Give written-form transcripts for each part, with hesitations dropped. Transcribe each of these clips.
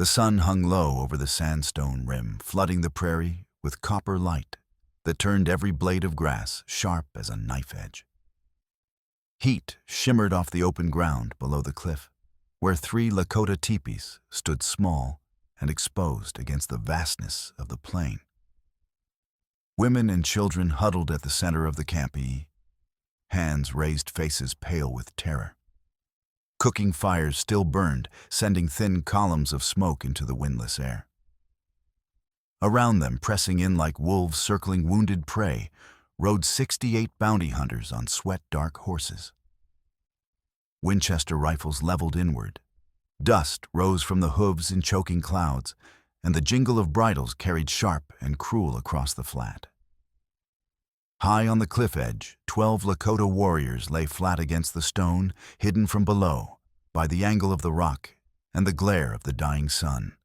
The sun hung low over the sandstone rim, flooding the prairie with copper light that turned every blade of grass sharp as a knife edge. Heat shimmered off the open ground below the cliff, where 3 Lakota teepees stood small and exposed against the vastness of the plain. Women and children huddled at the center of the campi, hands raised, faces pale with terror. Cooking fires still burned, sending thin columns of smoke into the windless air. Around them, pressing in like wolves circling wounded prey, rode 68 bounty hunters on sweat-dark horses. Winchester rifles leveled inward. Dust rose from the hooves in choking clouds, and the jingle of bridles carried sharp and cruel across the flat. High on the cliff edge, 12 Lakota warriors lay flat against the stone, hidden from below by the angle of the rock and the glare of the dying sun.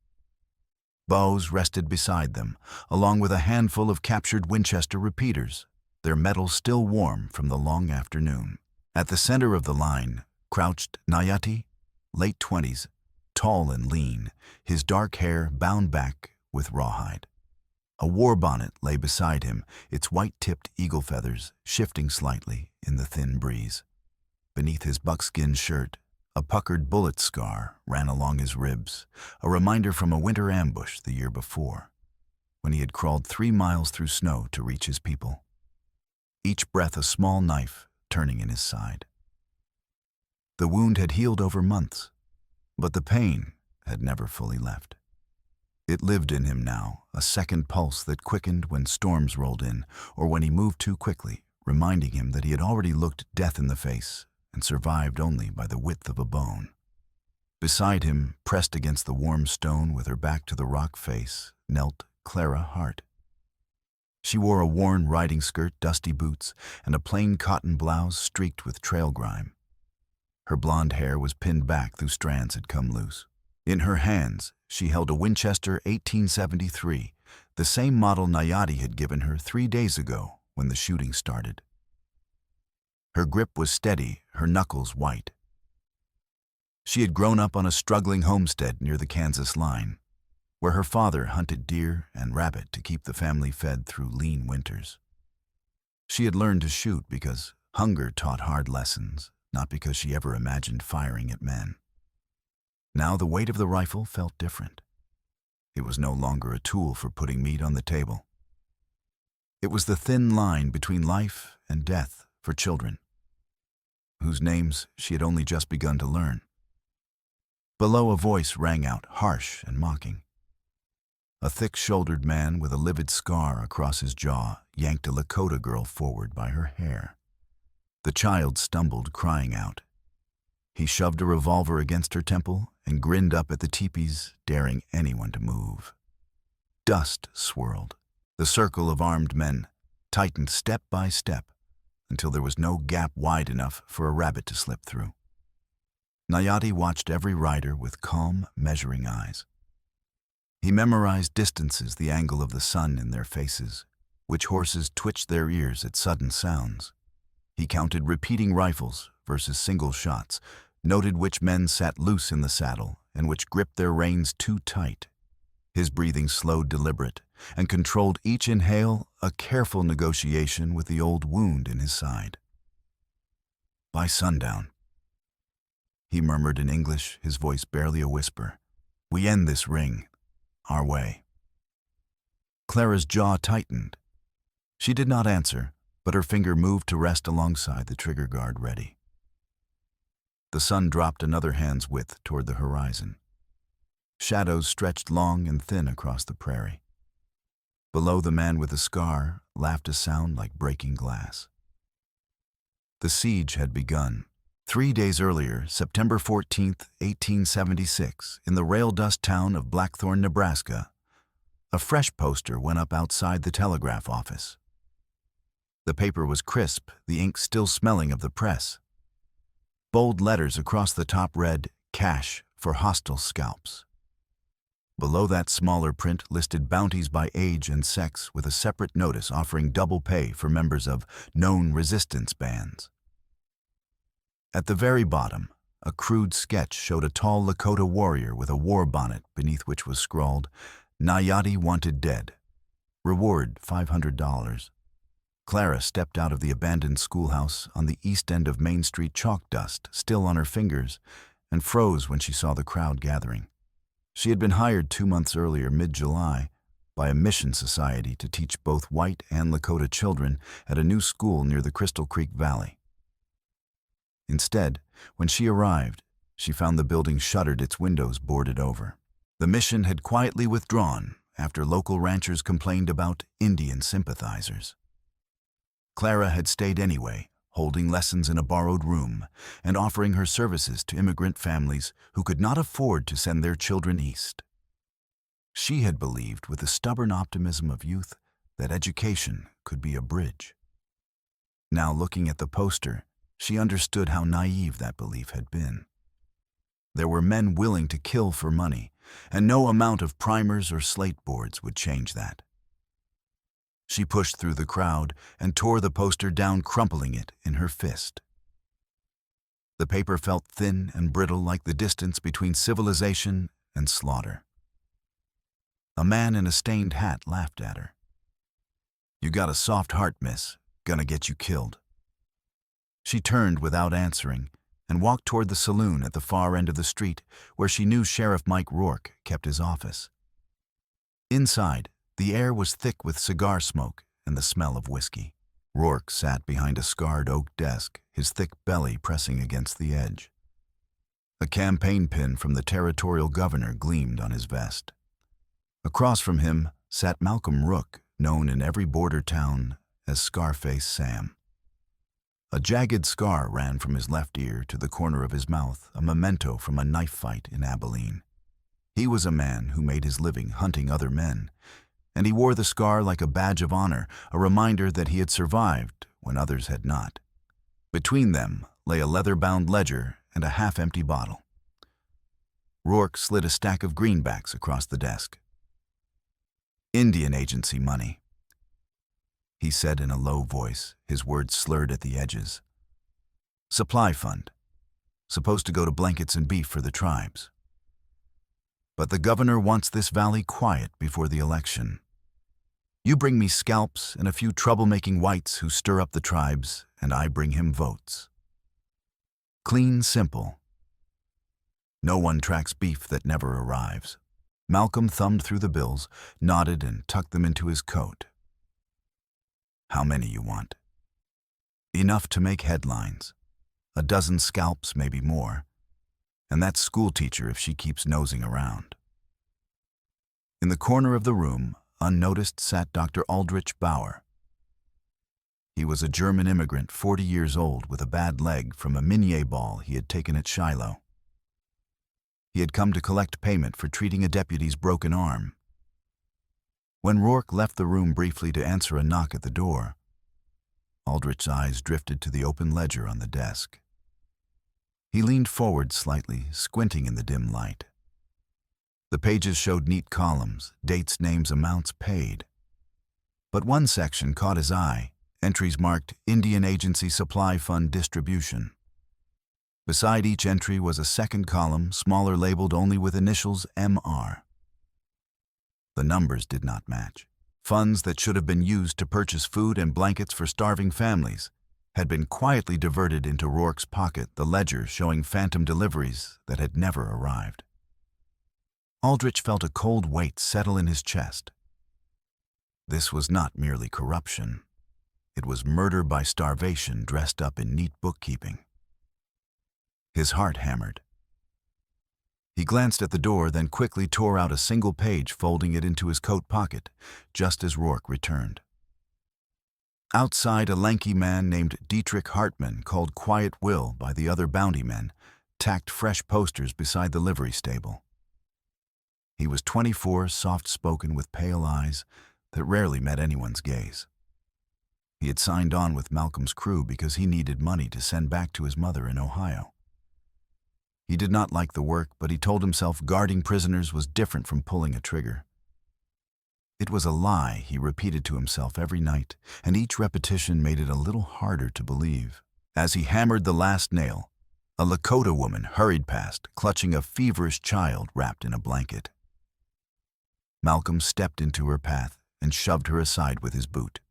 Bows rested beside them, along with a handful of captured Winchester repeaters, their metal still warm from the long afternoon. At the center of the line crouched Nayati, late 20s, tall and lean, his dark hair bound back with rawhide. A war bonnet lay beside him, its white-tipped eagle feathers shifting slightly in the thin breeze. Beneath his buckskin shirt, a puckered bullet scar ran along his ribs, a reminder from a winter ambush the year before, when he had crawled 3 miles through snow to reach his people. Each breath a small knife turning in his side. The wound had healed over months, but the pain had never fully left. It lived in him now, a second pulse that quickened when storms rolled in, or when he moved too quickly, reminding him that he had already looked death in the face and survived only by the width of a bone. Beside him, pressed against the warm stone with her back to the rock face, knelt Clara Hart. She wore a worn riding skirt, dusty boots, and a plain cotton blouse streaked with trail grime. Her blonde hair was pinned back though strands had come loose. In her hands, she held a Winchester 1873, the same model Nayati had given her 3 days ago when the shooting started. Her grip was steady, her knuckles white. She had grown up on a struggling homestead near the Kansas line, where her father hunted deer and rabbit to keep the family fed through lean winters. She had learned to shoot because hunger taught hard lessons, not because she ever imagined firing at men. Now the weight of the rifle felt different. It was no longer a tool for putting meat on the table. It was the thin line between life and death for children, whose names she had only just begun to learn. Below, a voice rang out, harsh and mocking. A thick-shouldered man with a livid scar across his jaw yanked a Lakota girl forward by her hair. The child stumbled, crying out. He shoved a revolver against her temple and grinned up at the teepees, daring anyone to move. Dust swirled. The circle of armed men tightened step by step until there was no gap wide enough for a rabbit to slip through. Nayati watched every rider with calm, measuring eyes. He memorized distances, the angle of the sun in their faces, which horses twitched their ears at sudden sounds. He counted repeating rifles versus single shots, noted which men sat loose in the saddle and which gripped their reins too tight. His breathing slowed, deliberate, and controlled each inhale, a careful negotiation with the old wound in his side. By sundown, he murmured in English, his voice barely a whisper, we end this ring, our way. Clara's jaw tightened. She did not answer, but her finger moved to rest alongside the trigger guard, ready. The sun dropped another hand's width toward the horizon. Shadows stretched long and thin across the prairie. Below, the man with the scar laughed a sound like breaking glass. The siege had begun. 3 days earlier, September 14th, 1876, in the rail dust town of Blackthorn, Nebraska, a fresh poster went up outside the telegraph office. The paper was crisp, the ink still smelling of the press. Bold letters across the top read, "Cash for hostile scalps." Below that, smaller print listed bounties by age and sex, with a separate notice offering double pay for members of known resistance bands. At the very bottom, A crude sketch showed a tall Lakota warrior with a war bonnet beneath which was scrawled, "Nayati wanted dead. Reward $500. Clara stepped out of the abandoned schoolhouse on the east end of Main Street, chalk dust still on her fingers, and froze when she saw the crowd gathering. She had been hired 2 months earlier, mid-July, by a mission society to teach both white and Lakota children at a new school near the Crystal Creek Valley. Instead, when she arrived, she found the building shuttered, its windows boarded over. The mission had quietly withdrawn after local ranchers complained about Indian sympathizers. Clara had stayed anyway, holding lessons in a borrowed room and offering her services to immigrant families who could not afford to send their children east. She had believed, with the stubborn optimism of youth, that education could be a bridge. Now, looking at the poster, she understood how naive that belief had been. There were men willing to kill for money, and no amount of primers or slate boards would change that. She pushed through the crowd and tore the poster down, crumpling it in her fist. The paper felt thin and brittle, like the distance between civilization and slaughter. A man in a stained hat laughed at her. "You got a soft heart, miss. Gonna get you killed." She turned without answering and walked toward the saloon at the far end of the street, where she knew Sheriff Mike Rourke kept his office. Inside, the air was thick with cigar smoke and the smell of whiskey. Rourke sat behind a scarred oak desk, his thick belly pressing against the edge. A campaign pin from the territorial governor gleamed on his vest. Across from him sat Malcolm Rook, known in every border town as Scarface Sam. A jagged scar ran from his left ear to the corner of his mouth, a memento from a knife fight in Abilene. He was a man who made his living hunting other men, and he wore the scar like a badge of honor, a reminder that he had survived when others had not. Between them lay a leather-bound ledger and a half-empty bottle. Rourke slid a stack of greenbacks across the desk. "Indian agency money," he said in a low voice, his words slurred at the edges. "Supply fund. Supposed to go to blankets and beef for the tribes. But the governor wants this valley quiet before the election. You bring me scalps and a few troublemaking whites who stir up the tribes, and I bring him votes. Clean, simple. No one tracks beef that never arrives." Malcolm thumbed through the bills, nodded, and tucked them into his coat. "How many you want?" "Enough to make headlines. A dozen scalps, maybe more. And that schoolteacher if she keeps nosing around." In the corner of the room, unnoticed, sat Dr. Aldrich Bauer. He was a German immigrant, 40 years old, with a bad leg from a Minier ball he had taken at Shiloh. He had come to collect payment for treating a deputy's broken arm. When Rourke left the room briefly to answer a knock at the door, Aldrich's eyes drifted to the open ledger on the desk. He leaned forward slightly, squinting in the dim light. The pages showed neat columns, dates, names, amounts paid. But one section caught his eye, entries marked Indian Agency Supply Fund Distribution. Beside each entry was a second column, smaller, labeled only with initials MR. The numbers did not match. Funds that should have been used to purchase food and blankets for starving families had been quietly diverted into Rourke's pocket, the ledger showing phantom deliveries that had never arrived. Aldrich felt a cold weight settle in his chest. This was not merely corruption. It was murder by starvation dressed up in neat bookkeeping. His heart hammered. He glanced at the door, then quickly tore out a single page, folding it into his coat pocket, just as Rourke returned. Outside, a lanky man named Dietrich Hartmann, called Quiet Will by the other bounty men, tacked fresh posters beside the livery stable. He was 24, soft-spoken, with pale eyes that rarely met anyone's gaze. He had signed on with Malcolm's crew because he needed money to send back to his mother in Ohio. He did not like the work, but he told himself guarding prisoners was different from pulling a trigger. It was a lie he repeated to himself every night, and each repetition made it a little harder to believe. As he hammered the last nail, A Lakota woman hurried past, clutching a feverish child wrapped in a blanket. Malcolm stepped into her path and shoved her aside with his boot.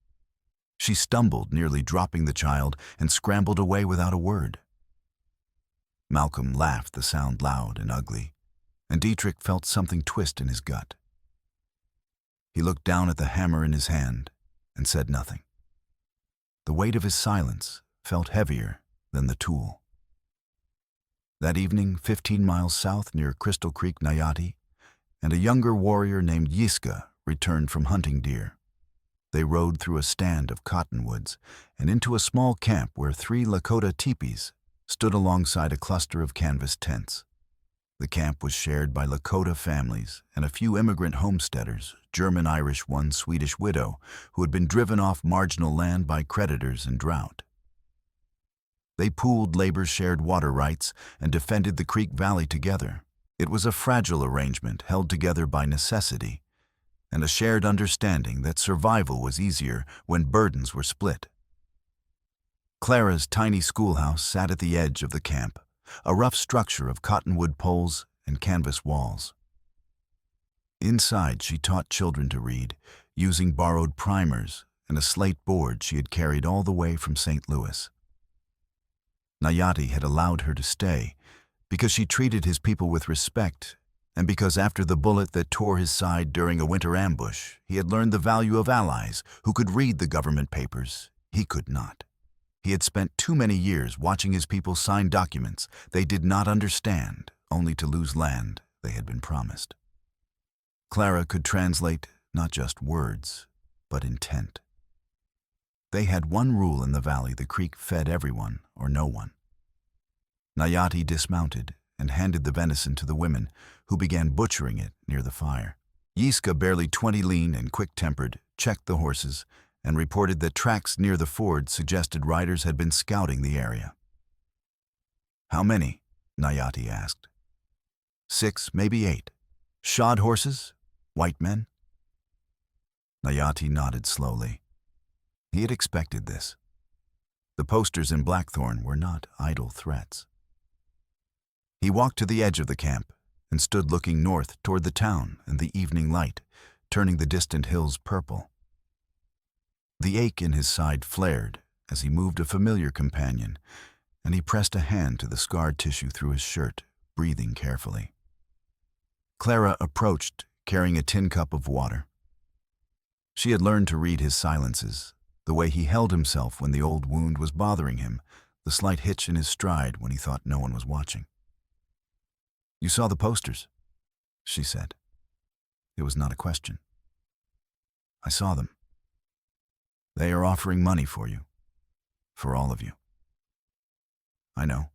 She stumbled, nearly dropping the child, and scrambled away without a word. Malcolm laughed, the sound loud and ugly, and Dietrich felt something twist in his gut. He looked down at the hammer in his hand and said nothing. The weight of his silence felt heavier than the tool. That evening, 15 miles south near Crystal Creek, Nayati, and a younger warrior named Yiska returned from hunting deer. They rode through a stand of cottonwoods and into a small camp where 3 Lakota teepees stood alongside a cluster of canvas tents. The camp was shared by Lakota families and a few immigrant homesteaders, German-Irish, one Swedish widow, who had been driven off marginal land by creditors and drought. They pooled labor, shared water rights, and defended the creek valley together. It was a fragile arrangement held together by necessity and a shared understanding that survival was easier when burdens were split. Clara's tiny schoolhouse sat at the edge of the camp, a rough structure of cottonwood poles and canvas walls. Inside, she taught children to read, using borrowed primers and a slate board she had carried all the way from St. Louis. Nayati had allowed her to stay because she treated his people with respect, and because after the bullet that tore his side during a winter ambush, he had learned the value of allies who could read the government papers. He could not. He had spent too many years watching his people sign documents they did not understand, only to lose land they had been promised. Clara could translate not just words, but intent. They had one rule in the valley: the creek fed everyone or no one. Nayati dismounted and handed the venison to the women, who began butchering it near the fire. Yiska, barely 20, lean and quick-tempered, checked the horses and reported that tracks near the ford suggested riders had been scouting the area. "How many?" Nayati asked. 6, maybe 8. "Shod horses? White men?" Nayati nodded slowly. He had expected this. The posters in Blackthorn were not idle threats. He walked to the edge of the camp and stood looking north toward the town and the evening light, turning the distant hills purple. The ache in his side flared as he moved a familiar companion, and he pressed a hand to the scarred tissue through his shirt, breathing carefully. Clara approached, carrying a tin cup of water. She had learned to read his silences, the way he held himself when the old wound was bothering him, the slight hitch in his stride when he thought no one was watching. "You saw the posters," she said. It was not a question. "I saw them. They are offering money for you. For all of you." "I know."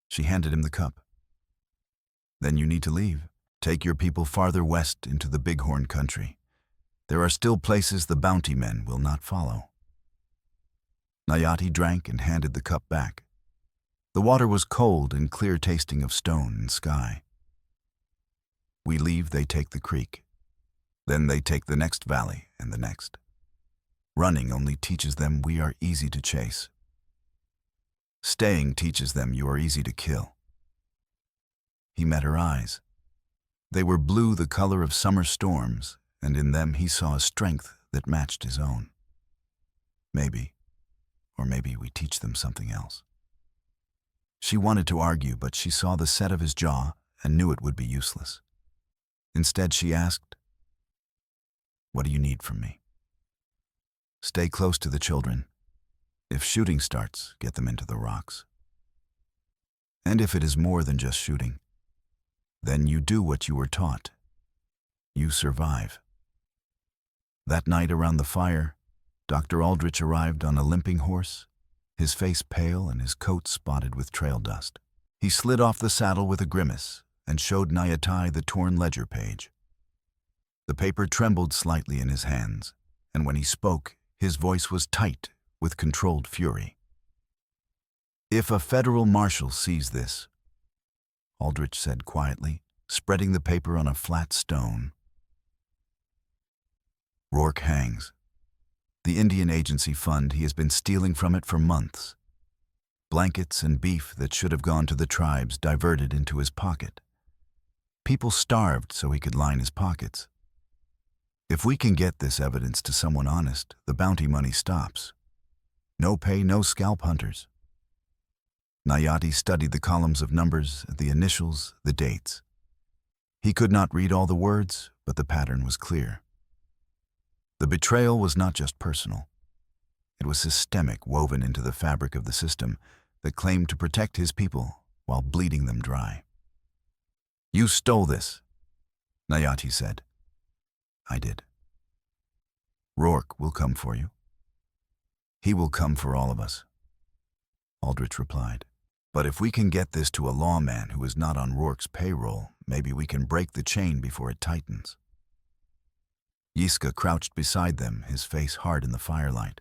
She handed him the cup. "Then you need to leave. Take your people farther west into the Bighorn country. There are still places the bounty men will not follow." Nayati drank and handed the cup back. The water was cold and clear, tasting of stone and sky. "We leave, they take the creek. Then they take the next valley and the next. Running only teaches them we are easy to chase. Staying teaches them you are easy to kill." He met her eyes. They were blue, the color of summer storms, and in them he saw a strength that matched his own. Maybe, or maybe we teach them something else. She wanted to argue, but she saw the set of his jaw and knew it would be useless. Instead, she asked, "What do you need from me?" "Stay close to the children. If shooting starts, get them into the rocks. And if it is more than just shooting, then you do what you were taught. You survive." That night around the fire, Dr. Aldrich arrived on a limping horse, his face pale and his coat spotted with trail dust. He slid off the saddle with a grimace and showed Nayati the torn ledger page. The paper trembled slightly in his hands, and when he spoke, his voice was tight with controlled fury. "If a federal marshal sees this," Aldrich said quietly, spreading the paper on a flat stone, "Rourke hangs. The Indian Agency fund, he has been stealing from it for months. Blankets and beef that should have gone to the tribes diverted into his pocket. People starved so he could line his pockets. If we can get this evidence to someone honest, the bounty money stops. No pay, no scalp hunters. Nayati studied the columns of numbers, the initials, the dates. He could not read all the words, but the pattern was clear. The betrayal was not just personal. It was systemic, woven into the fabric of the system that claimed to protect his people while bleeding them dry. "You stole this," Nayati said. "I did." "Rourke will come for you." "He will come for all of us," Aldrich replied. "But if we can get this to a lawman who is not on Rourke's payroll, maybe we can break the chain before it tightens." Yiska crouched beside them, his face hard in the firelight.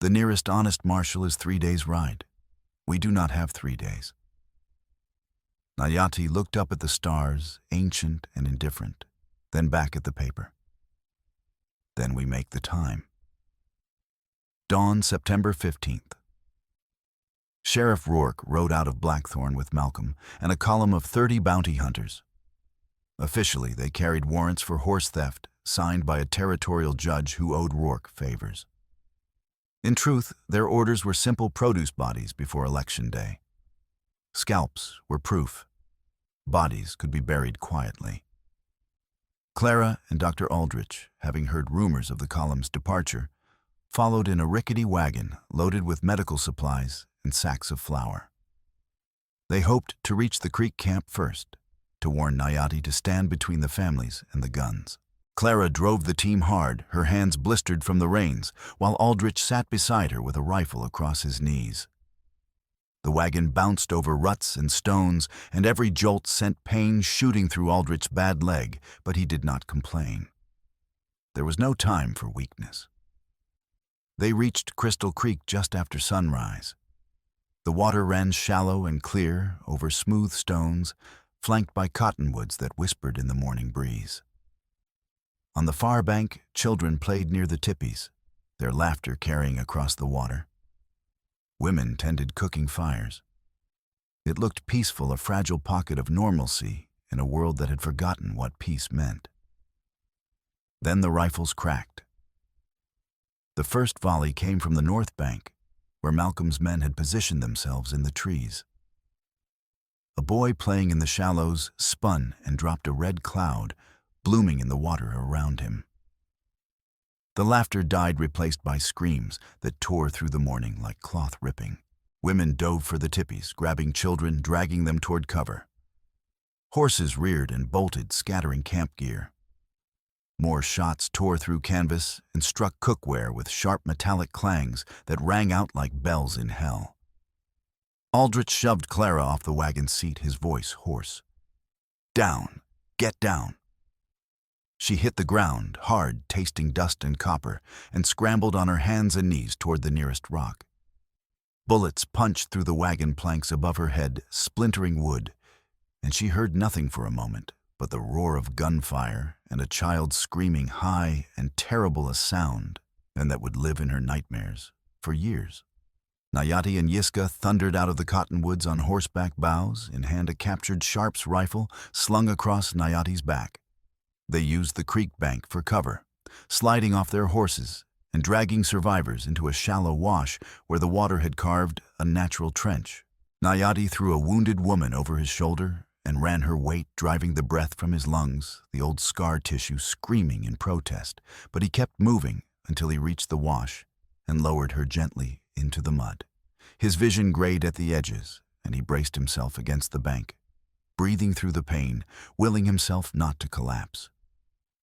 "The nearest honest marshal is 3 days' ride. We do not have 3 days." Nayati looked up at the stars, ancient and indifferent, then back at the paper. "Then we make the time." Dawn, September 15th. Sheriff Rourke rode out of Blackthorn with Malcolm and a column of 30 bounty hunters. Officially, they carried warrants for horse theft, signed by a territorial judge who owed Rourke favors. In truth, their orders were simple produce bodies before Election Day. Scalps were proof. Bodies could be buried quietly. Clara and Dr. Aldrich, having heard rumors of the column's departure, followed in a rickety wagon loaded with medical supplies and sacks of flour. They hoped to reach the creek camp first, to warn Nayati to stand between the families and the guns. Clara drove the team hard, her hands blistered from the reins, while Aldrich sat beside her with a rifle across his knees. The wagon bounced over ruts and stones, and every jolt sent pain shooting through Aldrich's bad leg, but he did not complain. There was no time for weakness. They reached Crystal Creek just after sunrise. The water ran shallow and clear over smooth stones, flanked by cottonwoods that whispered in the morning breeze. On the far bank, children played near the tippies, their laughter carrying across the water. Women tended cooking fires. It looked peaceful, a fragile pocket of normalcy in a world that had forgotten what peace meant. Then the rifles cracked. The first volley came from the north bank, where Malcolm's men had positioned themselves in the trees. A boy playing in the shallows spun and dropped a red cloud, blooming in the water around him. The laughter died, replaced by screams that tore through the morning like cloth ripping. Women dove for the tippies, grabbing children, dragging them toward cover. Horses reared and bolted, scattering camp gear. More shots tore through canvas and struck cookware with sharp metallic clangs that rang out like bells in hell. Aldrich shoved Clara off the wagon seat, his voice hoarse. "Down! Get down!" She hit the ground, hard, tasting dust and copper, and scrambled on her hands and knees toward the nearest rock. Bullets punched through the wagon planks above her head, splintering wood, and she heard nothing for a moment but the roar of gunfire and a child screaming high and terrible a sound, and that would live in her nightmares for years. Nayati and Yiska thundered out of the cottonwoods on horseback bows, in hand a captured Sharp's rifle slung across Nayati's back. They used the creek bank for cover, sliding off their horses and dragging survivors into a shallow wash where the water had carved a natural trench. Nayati threw a wounded woman over his shoulder and ran her weight, driving the breath from his lungs, the old scar tissue screaming in protest, but he kept moving until he reached the wash and lowered her gently into the mud. His vision grayed at the edges, and he braced himself against the bank, breathing through the pain, willing himself not to collapse.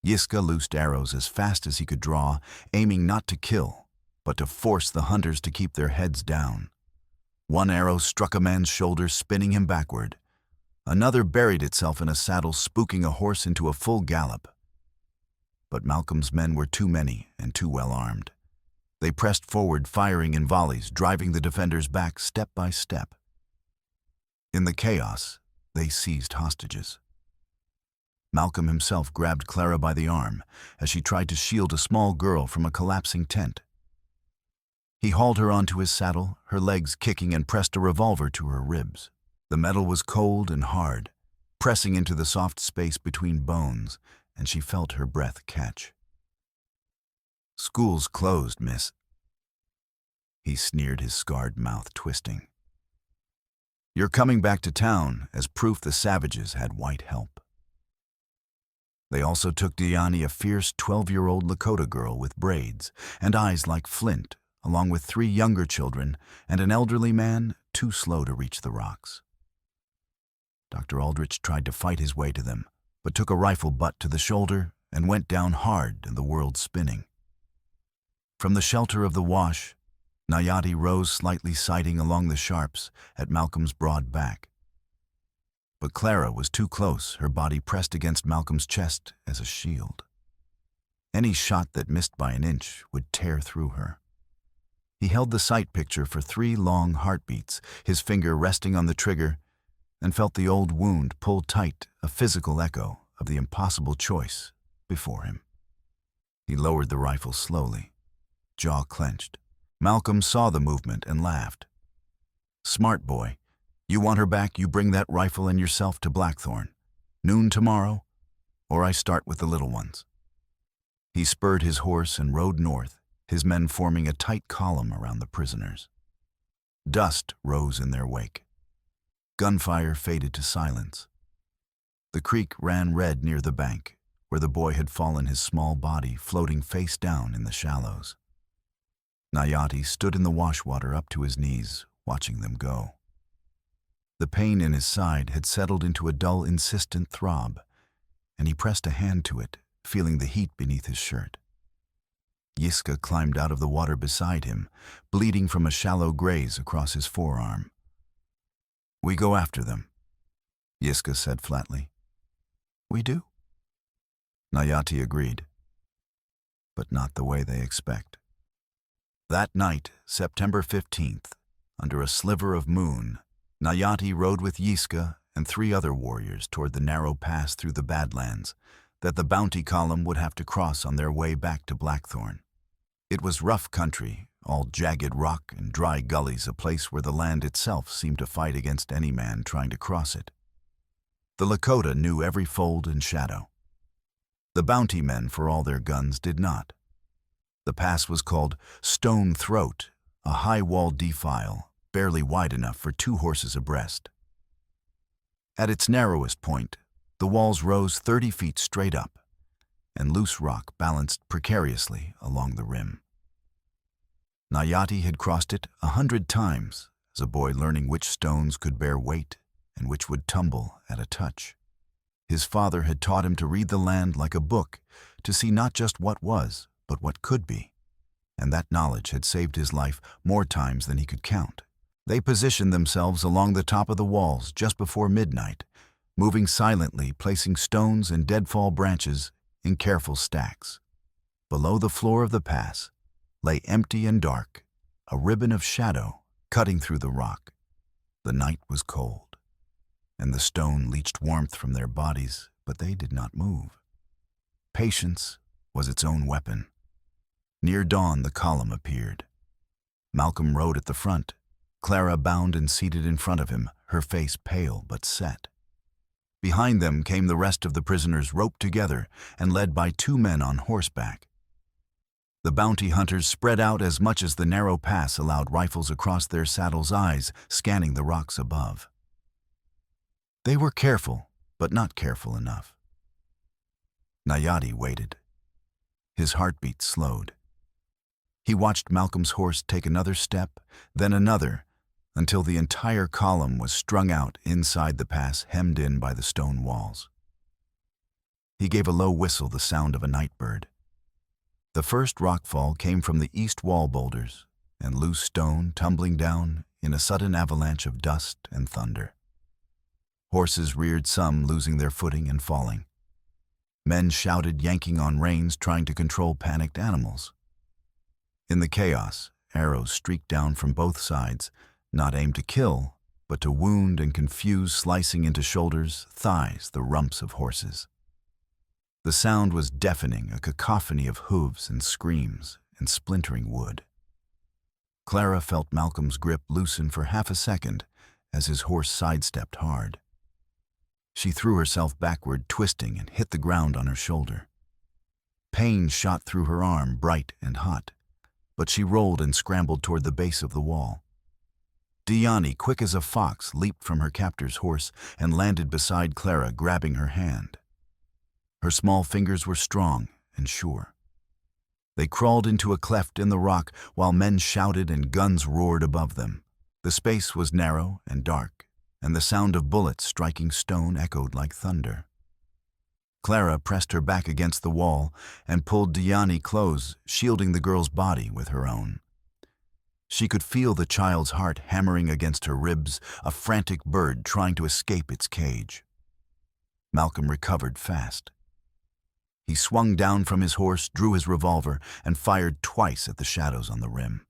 Yiska loosed arrows as fast as he could draw, aiming not to kill, but to force the hunters to keep their heads down. One arrow struck a man's shoulder, spinning him backward. Another buried itself in a saddle, spooking a horse into a full gallop. But Malcolm's men were too many and too well armed. They pressed forward, firing in volleys, driving the defenders back step by step. In the chaos, they seized hostages. Malcolm himself grabbed Clara by the arm as she tried to shield a small girl from a collapsing tent. He hauled her onto his saddle, her legs kicking, and pressed a revolver to her ribs. The metal was cold and hard, pressing into the soft space between bones, and she felt her breath catch. "School's closed, miss." He sneered, his scarred mouth twisting. "You're coming back to town as proof the savages had white help." They also took Diani, a fierce 12-year-old Lakota girl with braids and eyes like flint, along with 3 younger children and an elderly man too slow to reach the rocks. Dr. Aldrich tried to fight his way to them, but took a rifle butt to the shoulder and went down hard, and the world spinning. From the shelter of the wash, Nayati rose slightly, sighting along the sharps at Malcolm's broad back. But Clara was too close, her body pressed against Malcolm's chest as a shield. Any shot that missed by an inch would tear through her. He held the sight picture for 3 long heartbeats, his finger resting on the trigger, and felt the old wound pull tight, a physical echo of the impossible choice before him. He lowered the rifle slowly, jaw clenched. Malcolm saw the movement and laughed. "Smart boy. You want her back, you bring that rifle and yourself to Blackthorn. Noon tomorrow, or I start with the little ones." He spurred his horse and rode north, his men forming a tight column around the prisoners. Dust rose in their wake. Gunfire faded to silence. The creek ran red near the bank, where the boy had fallen, his small body floating face down in the shallows. Nayati stood in the washwater up to his knees, watching them go. The pain in his side had settled into a dull, insistent throb, and he pressed a hand to it, feeling the heat beneath his shirt. Yiska climbed out of the water beside him, bleeding from a shallow graze across his forearm. "We go after them," Yiska said flatly. "We do?" Nayati agreed. "But not the way they expect." That night, September 15th, under a sliver of moon, Nayati rode with Yiska and 3 other warriors toward the narrow pass through the Badlands that the bounty column would have to cross on their way back to Blackthorn. It was rough country, all jagged rock and dry gullies, a place where the land itself seemed to fight against any man trying to cross it. The Lakota knew every fold and shadow. The bounty men, for all their guns, did not. The pass was called Stone Throat, a high-walled defile, barely wide enough for 2 horses abreast. At its narrowest point, the walls rose 30 feet straight up, and loose rock balanced precariously along the rim. Nayati had crossed it 100 times as a boy, learning which stones could bear weight and which would tumble at a touch. His father had taught him to read the land like a book, to see not just what was, but what could be, and that knowledge had saved his life more times than he could count. They positioned themselves along the top of the walls just before midnight, moving silently, placing stones and deadfall branches in careful stacks. Below the floor of the pass lay empty and dark, a ribbon of shadow cutting through the rock. The night was cold, and the stone leached warmth from their bodies, but they did not move. Patience was its own weapon. Near dawn, the column appeared. Malcolm rode at the front, Clara bound and seated in front of him, her face pale but set. Behind them came the rest of the prisoners, roped together and led by 2 men on horseback. The bounty hunters spread out as much as the narrow pass allowed, rifles across their saddles' eyes, scanning the rocks above. They were careful, but not careful enough. Nayati waited. His heartbeat slowed. He watched Malcolm's horse take another step, then another, until the entire column was strung out inside the pass, hemmed in by the stone walls. He gave a low whistle, the sound of a night bird. The first rockfall came from the east wall boulders, and loose stone tumbling down in a sudden avalanche of dust and thunder. Horses reared, some losing their footing and falling. Men shouted, yanking on reins, trying to control panicked animals. In the chaos, arrows streaked down from both sides, not aimed to kill, but to wound and confuse, slicing into shoulders, thighs, the rumps of horses. The sound was deafening, a cacophony of hooves and screams and splintering wood. Clara felt Malcolm's grip loosen for half a second as his horse sidestepped hard. She threw herself backward, twisting, and hit the ground on her shoulder. Pain shot through her arm, bright and hot, but she rolled and scrambled toward the base of the wall. Diani, quick as a fox, leaped from her captor's horse and landed beside Clara, grabbing her hand. Her small fingers were strong and sure. They crawled into a cleft in the rock while men shouted and guns roared above them. The space was narrow and dark, and the sound of bullets striking stone echoed like thunder. Clara pressed her back against the wall and pulled Diani close, shielding the girl's body with her own. She could feel the child's heart hammering against her ribs, a frantic bird trying to escape its cage. Malcolm recovered fast. He swung down from his horse, drew his revolver, and fired twice at the shadows on the rim.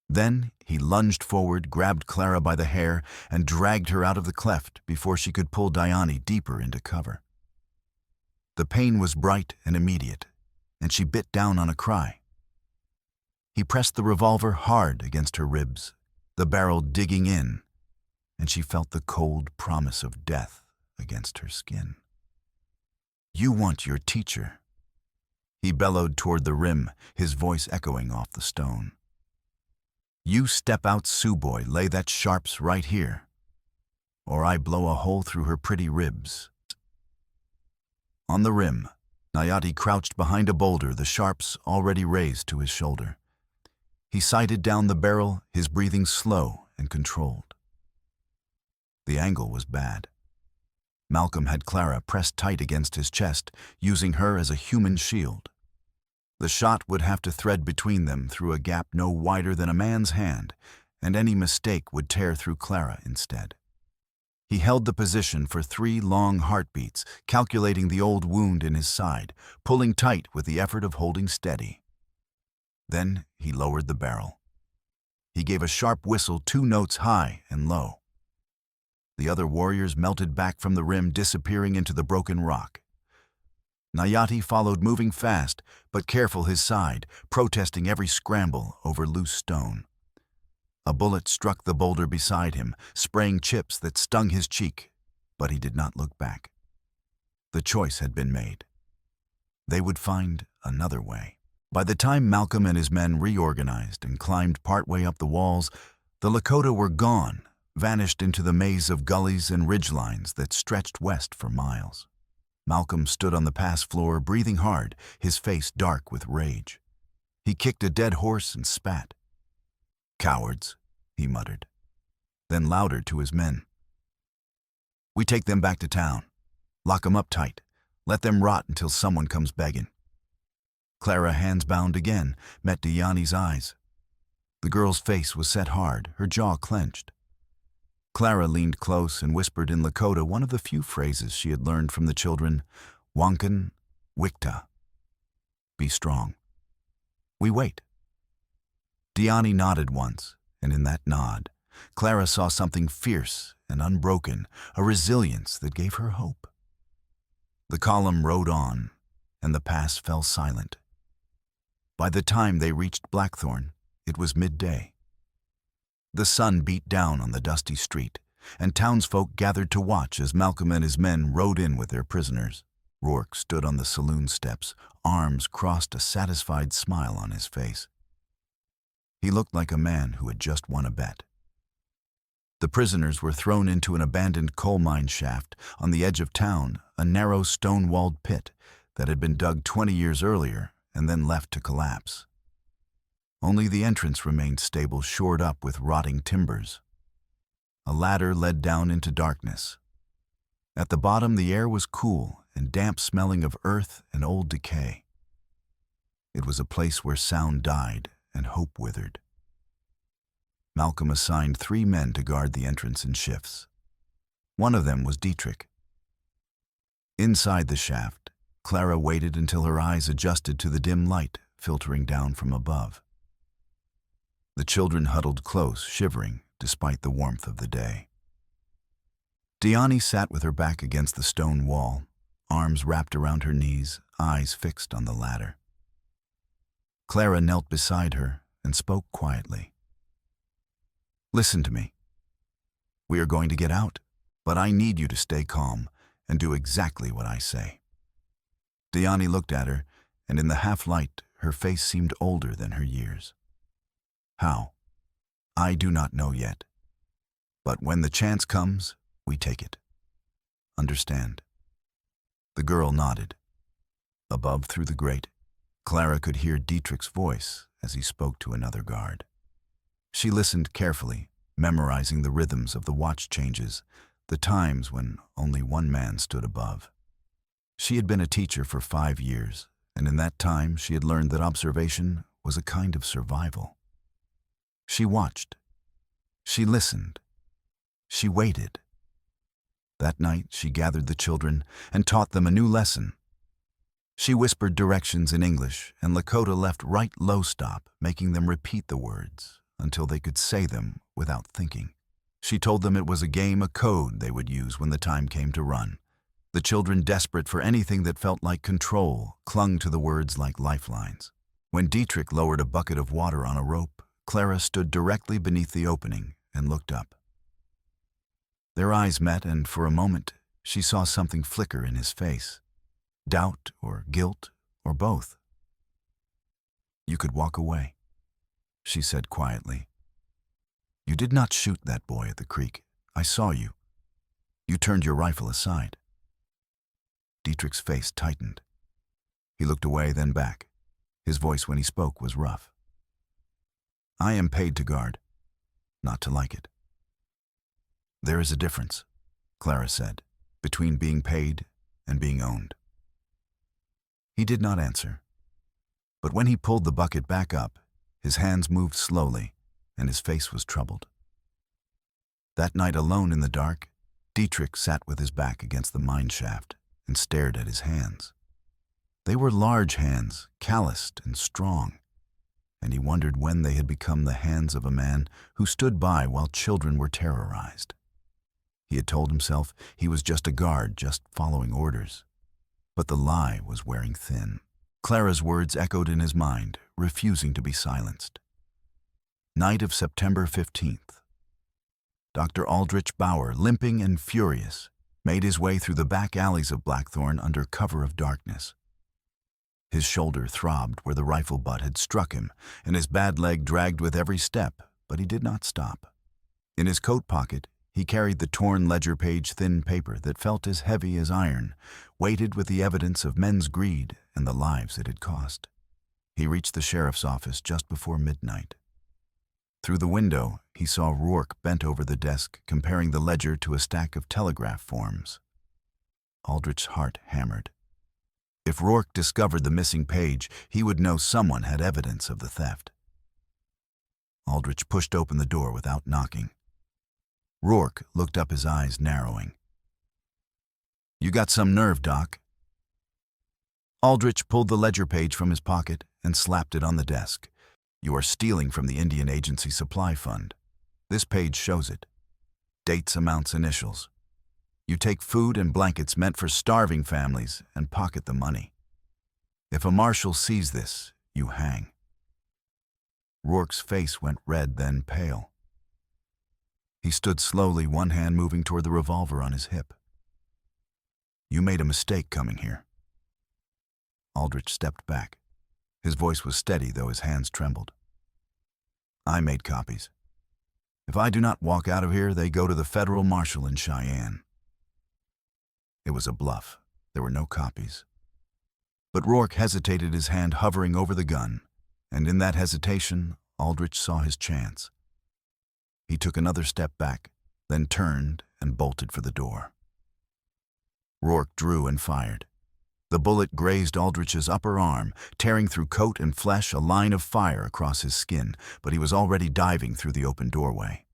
Then he lunged forward, grabbed Clara by the hair, and dragged her out of the cleft before she could pull Diani deeper into cover. The pain was bright and immediate, and she bit down on a cry. He pressed the revolver hard against her ribs, the barrel digging in, and she felt the cold promise of death against her skin. "You want your teacher," he bellowed toward the rim, his voice echoing off the stone. "You step out, Sioux boy, lay that sharps right here, or I blow a hole through her pretty ribs." On the rim, Nayati crouched behind a boulder, the sharps already raised to his shoulder. He sighted down the barrel, his breathing slow and controlled. The angle was bad. Malcolm had Clara pressed tight against his chest, using her as a human shield. The shot would have to thread between them through a gap no wider than a man's hand, and any mistake would tear through Clara instead. He held the position for 3 long heartbeats, calculating the old wound in his side, pulling tight with the effort of holding steady. Then he lowered the barrel. He gave a sharp whistle 2 notes high and low. The other warriors melted back from the rim, disappearing into the broken rock. Nayati followed, moving fast, but careful his side, protesting every scramble over loose stone. A bullet struck the boulder beside him, spraying chips that stung his cheek, but he did not look back. The choice had been made. They would find another way. By the time Malcolm and his men reorganized and climbed partway up the walls, the Lakota were gone, vanished into the maze of gullies and ridgelines that stretched west for miles. Malcolm stood on the pass floor, breathing hard, his face dark with rage. He kicked a dead horse and spat. "Cowards," he muttered. Then louder to his men. "We take them back to town. Lock them up tight. Let them rot until someone comes begging." Clara, hands bound again, met Diani's eyes. The girl's face was set hard, her jaw clenched. Clara leaned close and whispered in Lakota one of the few phrases she had learned from the children, "Wankan, Wikta." "Be strong. We wait." Diani nodded once, and in that nod, Clara saw something fierce and unbroken, a resilience that gave her hope. The column rode on, and the pass fell silent. By the time they reached Blackthorn, it was midday. The sun beat down on the dusty street, and townsfolk gathered to watch as Malcolm and his men rode in with their prisoners. Rourke stood on the saloon steps, arms crossed, a satisfied smile on his face. He looked like a man who had just won a bet. The prisoners were thrown into an abandoned coal mine shaft on the edge of town, a narrow stone-walled pit that had been dug 20 years earlier and then left to collapse. Only the entrance remained stable, shored up with rotting timbers. A ladder led down into darkness. At the bottom, the air was cool and damp, smelling of earth and old decay. It was a place where sound died and hope withered. Malcolm assigned 3 men to guard the entrance in shifts. One of them was Dietrich. Inside the shaft, Clara waited until her eyes adjusted to the dim light filtering down from above. The children huddled close, shivering despite the warmth of the day. Diani sat with her back against the stone wall, arms wrapped around her knees, eyes fixed on the ladder. Clara knelt beside her, and spoke quietly. "Listen to me. We are going to get out, but I need you to stay calm and do exactly what I say." Diani looked at her, and in the half-light, her face seemed older than her years. "How? I do not know yet. But when the chance comes, we take it. Understand?" The girl nodded. Above, through the grate, Clara could hear Dietrich's voice as he spoke to another guard. She listened carefully, memorizing the rhythms of the watch changes, the times when only one man stood above. She had been a teacher for 5 years, and in that time she had learned that observation was a kind of survival. She watched. She listened. She waited. That night she gathered the children and taught them a new lesson. She whispered directions in English, and Lakota left right low stop, making them repeat the words until they could say them without thinking. She told them it was a game, a code they would use when the time came to run. The children, desperate for anything that felt like control, clung to the words like lifelines. When Dietrich lowered a bucket of water on a rope, Clara stood directly beneath the opening and looked up. Their eyes met, and for a moment she saw something flicker in his face. Doubt or guilt or both. "You could walk away," she said quietly. "You did not shoot that boy at the creek. I saw you. You turned your rifle aside." Dietrich's face tightened. He looked away, then back. His voice when he spoke was rough. "I am paid to guard, not to like it." "There is a difference," Clara said, "between being paid and being owned." He did not answer. But when he pulled the bucket back up, his hands moved slowly, and his face was troubled. That night, alone in the dark, Dietrich sat with his back against the mine shaft and stared at his hands. They were large hands, calloused and strong, and he wondered when they had become the hands of a man who stood by while children were terrorized. He had told himself he was just a guard, just following orders. But the lie was wearing thin. Clara's words echoed in his mind, refusing to be silenced. Night of September 15th. Dr. Aldrich Bauer, limping and furious, made his way through the back alleys of Blackthorn under cover of darkness. His shoulder throbbed where the rifle butt had struck him, and his bad leg dragged with every step, but he did not stop. In his coat pocket, he carried the torn ledger-page thin paper that felt as heavy as iron, weighted with the evidence of men's greed and the lives it had cost. He reached the sheriff's office just before midnight. Through the window, he saw Rourke bent over the desk, comparing the ledger to a stack of telegraph forms. Aldrich's heart hammered. If Rourke discovered the missing page, he would know someone had evidence of the theft. Aldrich pushed open the door without knocking. Rourke looked up, his eyes narrowing. "You got some nerve, Doc." Aldrich pulled the ledger page from his pocket and slapped it on the desk. "You are stealing from the Indian Agency Supply Fund. This page shows it. Dates, amounts, initials. You take food and blankets meant for starving families and pocket the money. If a marshal sees this, you hang." Rourke's face went red, then pale. He stood slowly, one hand moving toward the revolver on his hip. "You made a mistake coming here." Aldrich stepped back. His voice was steady, though his hands trembled. "I made copies. If I do not walk out of here, they go to the federal marshal in Cheyenne." It was a bluff. There were no copies. But Rourke hesitated, his hand hovering over the gun, and in that hesitation, Aldrich saw his chance. He took another step back, then turned and bolted for the door. Rourke drew and fired. The bullet grazed Aldrich's upper arm, tearing through coat and flesh, a line of fire across his skin, but he was already diving through the open doorway.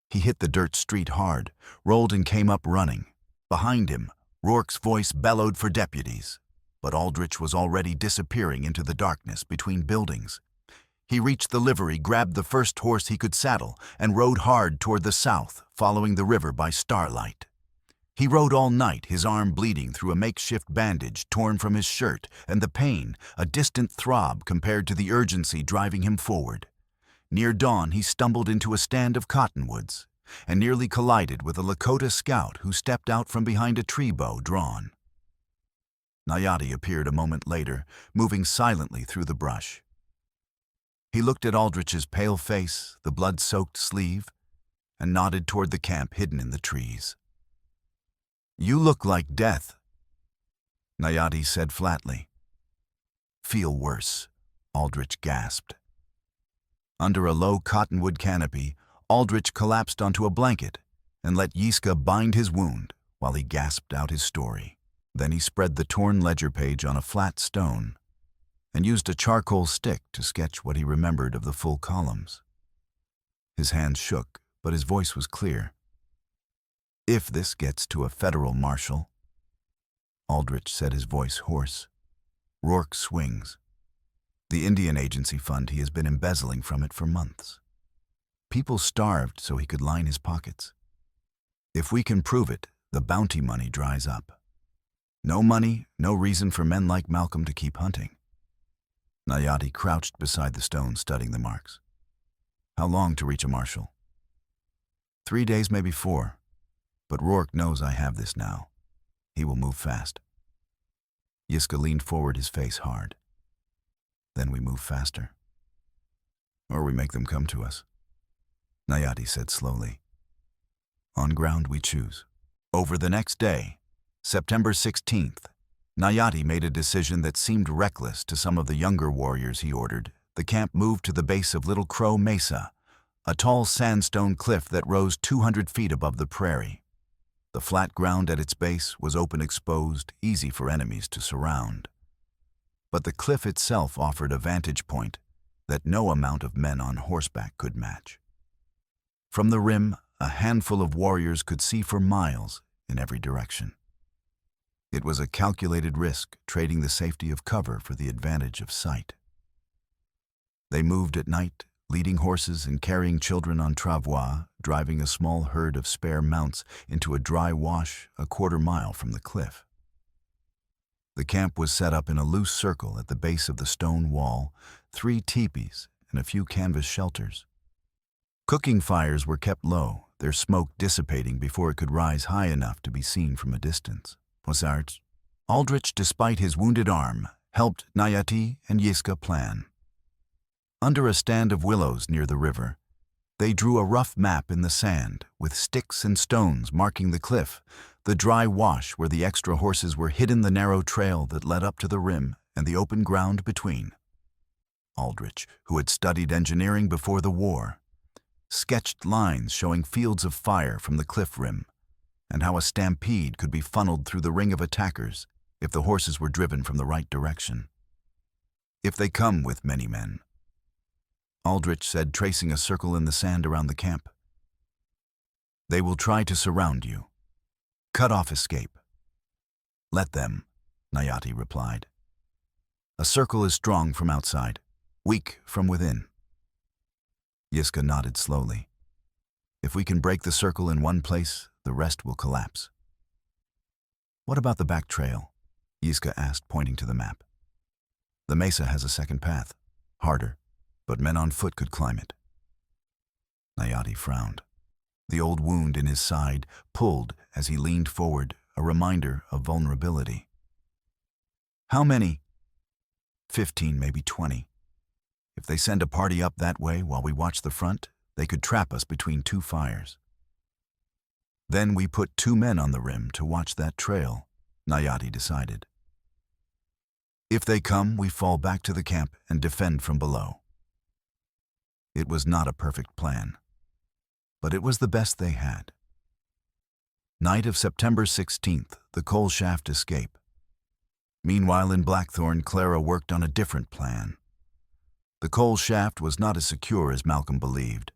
He hit the dirt street hard, rolled and came up running. Behind him, Rourke's voice bellowed for deputies, but Aldrich was already disappearing into the darkness between buildings. He reached the livery, grabbed the first horse he could saddle, and rode hard toward the south, following the river by starlight. He rode all night, his arm bleeding through a makeshift bandage torn from his shirt, and the pain, a distant throb compared to the urgency driving him forward. Near dawn, he stumbled into a stand of cottonwoods and nearly collided with a Lakota scout who stepped out from behind a tree bow drawn. Nayati appeared a moment later, moving silently through the brush. He looked at Aldrich's pale face, the blood-soaked sleeve, and nodded toward the camp hidden in the trees. "You look like death," Nayati said flatly. "Feel worse," Aldrich gasped. Under a low cottonwood canopy, Aldrich collapsed onto a blanket and let Yiska bind his wound while he gasped out his story. Then he spread the torn ledger page on a flat stone and used a charcoal stick to sketch what he remembered of the full columns. His hands shook, but his voice was clear. "If this gets to a federal marshal," Aldrich said, his voice hoarse, "Rourke swings. The Indian Agency fund, he has been embezzling from it for months. People starved so he could line his pockets. If we can prove it, the bounty money dries up. No money, no reason for men like Malcolm to keep hunting." Nayati crouched beside the stone, studying the marks. "How long to reach a marshal?" 3 days, maybe 4. But Rourke knows I have this now. He will move fast." Yiska leaned forward, his face hard. "Then we move faster. Or we make them come to us," Nayati said slowly. "On ground we choose." Over the next day, September 16th, Nayati made a decision that seemed reckless to some of the younger warriors he ordered. The camp moved to the base of Little Crow Mesa, a tall sandstone cliff that rose 200 feet above the prairie. The flat ground at its base was open, exposed, easy for enemies to surround. But the cliff itself offered a vantage point that no amount of men on horseback could match. From the rim, a handful of warriors could see for miles in every direction. It was a calculated risk, trading the safety of cover for the advantage of sight. They moved at night, leading horses and carrying children on travois, driving a small herd of spare mounts into a dry wash a quarter-mile from the cliff. The camp was set up in a loose circle at the base of the stone wall, 3 teepees and a few canvas shelters. Cooking fires were kept low, their smoke dissipating before it could rise high enough to be seen from a distance. Aldrich, despite his wounded arm, helped Nayati and Yiska plan. Under a stand of willows near the river, they drew a rough map in the sand, with sticks and stones marking the cliff, the dry wash where the extra horses were hidden, the narrow trail that led up to the rim, and the open ground between. Aldrich, who had studied engineering before the war, sketched lines showing fields of fire from the cliff rim, and how a stampede could be funneled through the ring of attackers if the horses were driven from the right direction. "If they come with many men," Aldrich said, tracing a circle in the sand around the camp, "they will try to surround you. Cut off escape." "Let them," Nayati replied. "A circle is strong from outside, weak from within." Yiska nodded slowly. "If we can break the circle in one place, the rest will collapse." "What about the back trail?" Yiska asked, pointing to the map. "The mesa has a second path, harder, but men on foot could climb it." Nayati frowned. The old wound in his side pulled as he leaned forward, a reminder of vulnerability. "How many?" 15, maybe 20. If they send a party up that way while we watch the front, they could trap us between 2 fires. Then we put 2 men on the rim to watch that trail, Nayati decided. If they come, we fall back to the camp and defend from below. It was not a perfect plan, but it was the best they had. Night of September 16th, the coal shaft escape. Meanwhile, in Blackthorn, Clara worked on a different plan. The coal shaft was not as secure as Malcolm believed.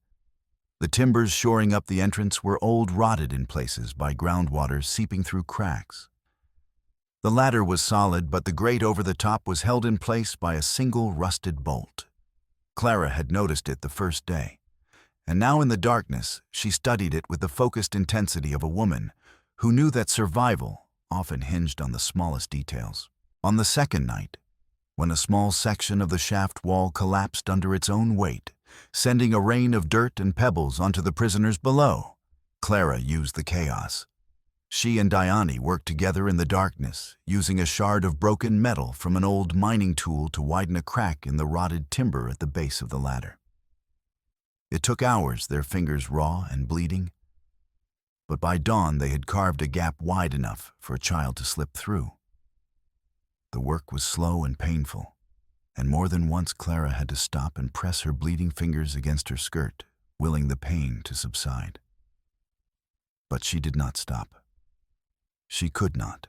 The timbers shoring up the entrance were old, rotted in places by groundwater seeping through cracks. The ladder was solid, but the grate over the top was held in place by a single rusted bolt. Clara had noticed it the first day, and now in the darkness she studied it with the focused intensity of a woman who knew that survival often hinged on the smallest details. On the second night, when a small section of the shaft wall collapsed under its own weight, sending a rain of dirt and pebbles onto the prisoners below, Clara used the chaos. She and Diane worked together in the darkness, using a shard of broken metal from an old mining tool to widen a crack in the rotted timber at the base of the ladder. It took hours, their fingers raw and bleeding, but by dawn they had carved a gap wide enough for a child to slip through. The work was slow and painful, and more than once Clara had to stop and press her bleeding fingers against her skirt, willing the pain to subside. But she did not stop. She could not.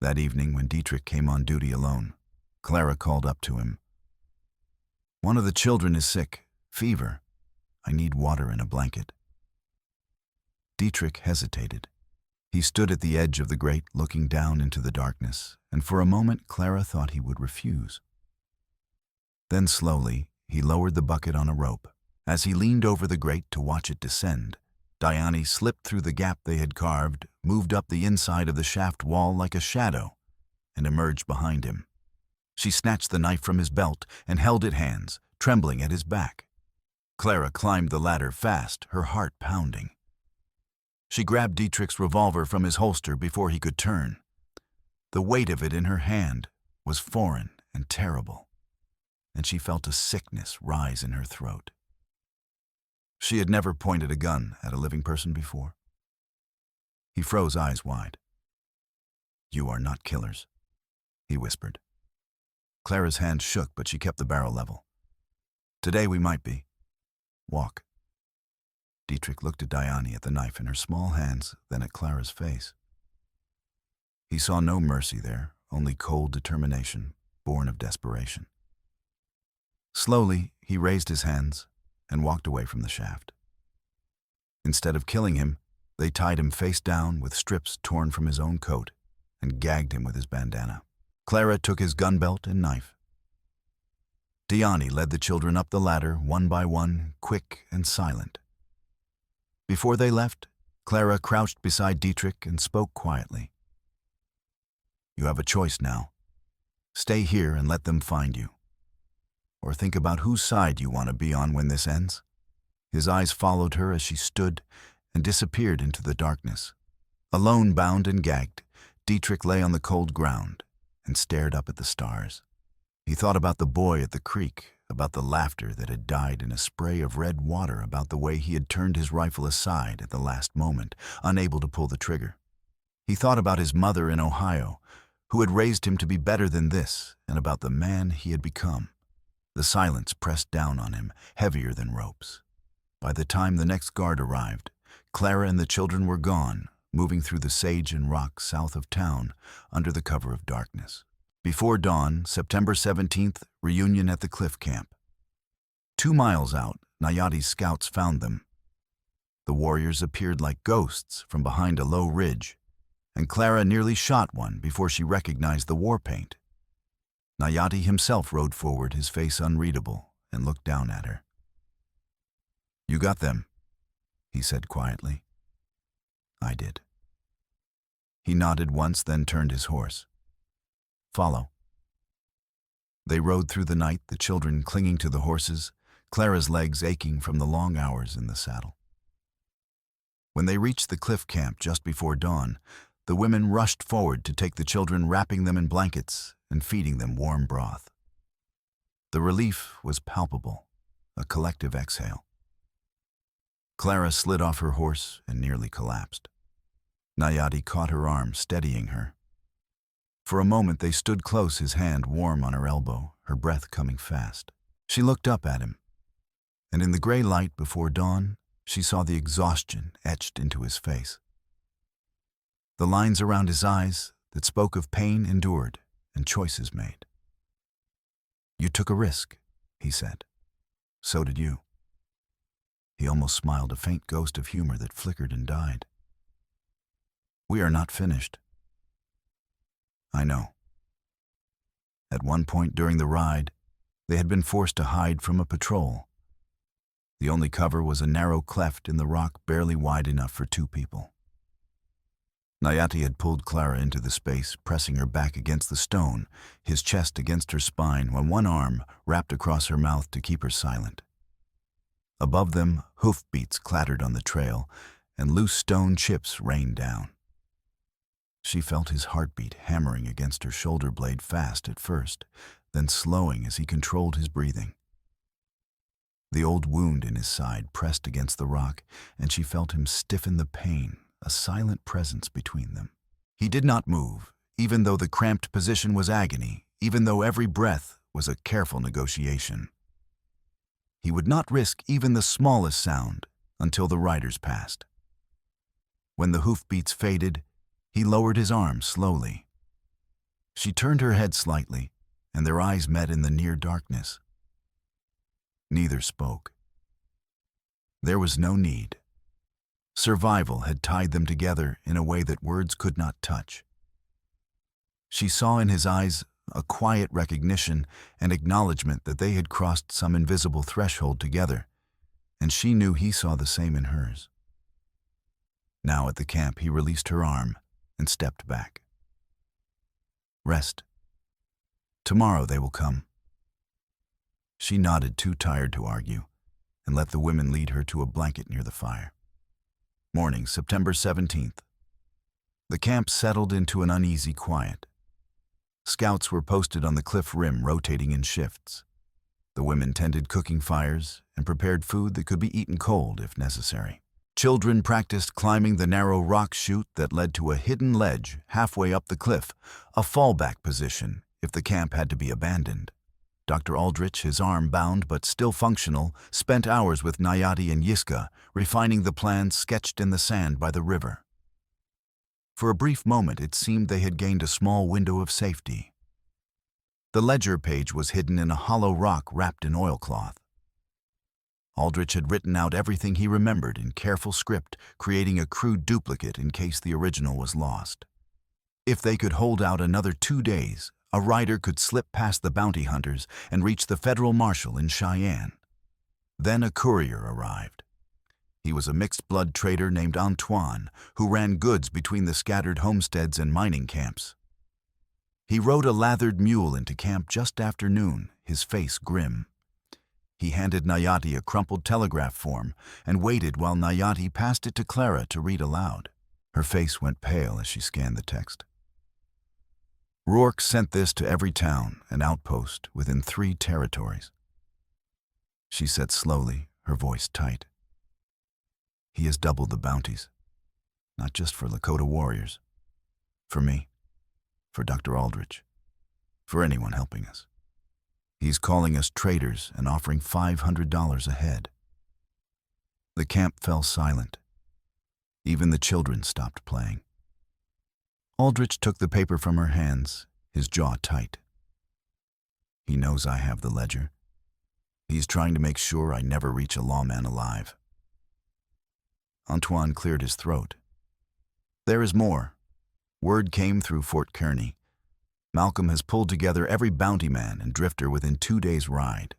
That evening, when Dietrich came on duty alone, Clara called up to him. "One of the children is sick. Fever. I need water and a blanket." Dietrich hesitated. He stood at the edge of the grate, looking down into the darkness, and for a moment Clara thought he would refuse. Then slowly, he lowered the bucket on a rope. As he leaned over the grate to watch it descend, Diane slipped through the gap they had carved, moved up the inside of the shaft wall like a shadow, and emerged behind him. She snatched the knife from his belt and held it hands, trembling at his back. Clara climbed the ladder fast, her heart pounding. She grabbed Dietrich's revolver from his holster before he could turn. The weight of it in her hand was foreign and terrible, and she felt a sickness rise in her throat. She had never pointed a gun at a living person before. He froze, eyes wide. "You are not killers," he whispered. Clara's hand shook, but she kept the barrel level. "Today we might be. Walk." Dietrich looked at Diane, at the knife in her small hands, then at Clara's face. He saw no mercy there, only cold determination, born of desperation. Slowly, he raised his hands and walked away from the shaft. Instead of killing him, they tied him face down with strips torn from his own coat and gagged him with his bandana. Clara took his gun belt and knife. Diane led the children up the ladder, one by one, quick and silent. Before they left, Clara crouched beside Dietrich and spoke quietly. "You have a choice now. Stay here and let them find you. Or think about whose side you want to be on when this ends." His eyes followed her as she stood and disappeared into the darkness. Alone, bound and gagged, Dietrich lay on the cold ground and stared up at the stars. He thought about the boy at the creek, about the laughter that had died in a spray of red water, about the way he had turned his rifle aside at the last moment, unable to pull the trigger. He thought about his mother in Ohio, who had raised him to be better than this, and about the man he had become. The silence pressed down on him, heavier than ropes. By the time the next guard arrived, Clara and the children were gone, moving through the sage and rock south of town under the cover of darkness. Before dawn, September 17th, reunion at the cliff camp. 2 miles out, Nayate's scouts found them. The warriors appeared like ghosts from behind a low ridge, and Clara nearly shot one before she recognized the war paint. Nayate himself rode forward, his face unreadable, and looked down at her. "You got them," he said quietly. "I did." He nodded once, then turned his horse. "Follow." They rode through the night, the children clinging to the horses, Clara's legs aching from the long hours in the saddle. When they reached the cliff camp just before dawn, the women rushed forward to take the children, wrapping them in blankets and feeding them warm broth. The relief was palpable, a collective exhale. Clara slid off her horse and nearly collapsed. Nayate caught her arm, steadying her. For a moment they stood close, his hand warm on her elbow, her breath coming fast. She looked up at him, and in the gray light before dawn, she saw the exhaustion etched into his face. The lines around his eyes that spoke of pain endured and choices made. "You took a risk," he said. "So did you." He almost smiled, a faint ghost of humor that flickered and died. "We are not finished." "I know." At one point during the ride, they had been forced to hide from a patrol. The only cover was a narrow cleft in the rock barely wide enough for 2 people. Nayati had pulled Clara into the space, pressing her back against the stone, his chest against her spine, when one arm wrapped across her mouth to keep her silent. Above them, hoofbeats clattered on the trail, and loose stone chips rained down. She felt his heartbeat hammering against her shoulder blade fast at first, then slowing as he controlled his breathing. The old wound in his side pressed against the rock, and she felt him stiffen the pain, a silent presence between them. He did not move, even though the cramped position was agony, even though every breath was a careful negotiation. He would not risk even the smallest sound until the riders passed. When the hoofbeats faded, he lowered his arm slowly. She turned her head slightly, and their eyes met in the near darkness. Neither spoke. There was no need. Survival had tied them together in a way that words could not touch. She saw in his eyes a quiet recognition and acknowledgement that they had crossed some invisible threshold together, and she knew he saw the same in hers. Now at the camp, he released her arm and stepped back. Rest. Tomorrow they will come. She nodded, too tired to argue, and let the women lead her to a blanket near the fire. Morning, September 17th. The camp settled into an uneasy quiet. Scouts were posted on the cliff rim, rotating in shifts. The women tended cooking fires and prepared food that could be eaten cold if necessary. Children practiced climbing the narrow rock chute that led to a hidden ledge halfway up the cliff, a fallback position if the camp had to be abandoned. Dr. Aldrich, his arm bound but still functional, spent hours with Nayati and Yiska, refining the plans sketched in the sand by the river. For a brief moment, it seemed they had gained a small window of safety. The ledger page was hidden in a hollow rock wrapped in oilcloth. Aldrich had written out everything he remembered in careful script, creating a crude duplicate in case the original was lost. If they could hold out another 2 days, a rider could slip past the bounty hunters and reach the federal marshal in Cheyenne. Then a courier arrived. He was a mixed-blood trader named Antoine, who ran goods between the scattered homesteads and mining camps. He rode a lathered mule into camp just after noon, his face grim. He handed Nayati a crumpled telegraph form and waited while Nayati passed it to Clara to read aloud. Her face went pale as she scanned the text. Rourke sent this to every town and outpost within 3 territories. She said slowly, her voice tight. He has doubled the bounties, not just for Lakota warriors, for me, for Dr. Aldrich, for anyone helping us. He's calling us traitors and offering $500 a head. The camp fell silent. Even the children stopped playing. Aldrich took the paper from her hands, his jaw tight. He knows I have the ledger. He's trying to make sure I never reach a lawman alive. Antoine cleared his throat. There is more. Word came through Fort Kearney. Malcolm has pulled together every bounty man and drifter within 2 days' ride.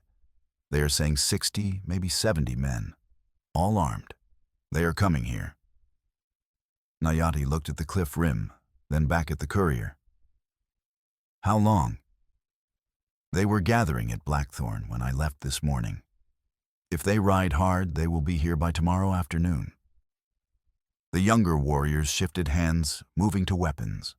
They are saying 60, maybe 70 men, all armed. They are coming here. Nayati looked at the cliff rim, then back at the courier. How long? They were gathering at Blackthorn when I left this morning. If they ride hard, they will be here by tomorrow afternoon. The younger warriors shifted hands, moving to weapons.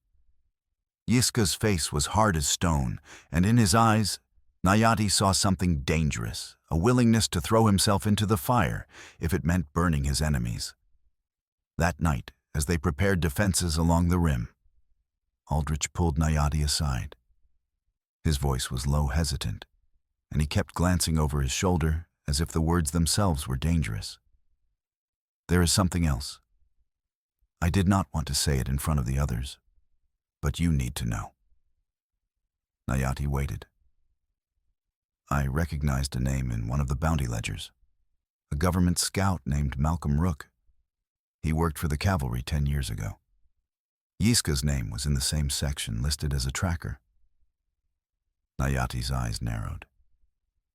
Yiska's face was hard as stone, and in his eyes, Nayati saw something dangerous, a willingness to throw himself into the fire if it meant burning his enemies. That night, as they prepared defenses along the rim, Aldrich pulled Nayati aside. His voice was low, hesitant, and he kept glancing over his shoulder as if the words themselves were dangerous. There is something else. I did not want to say it in front of the others, but you need to know. Nayati waited. I recognized a name in one of the bounty ledgers, a government scout named Malcolm Rook. He worked for the cavalry 10 years ago. Yiska's name was in the same section, listed as a tracker. Nayati's eyes narrowed.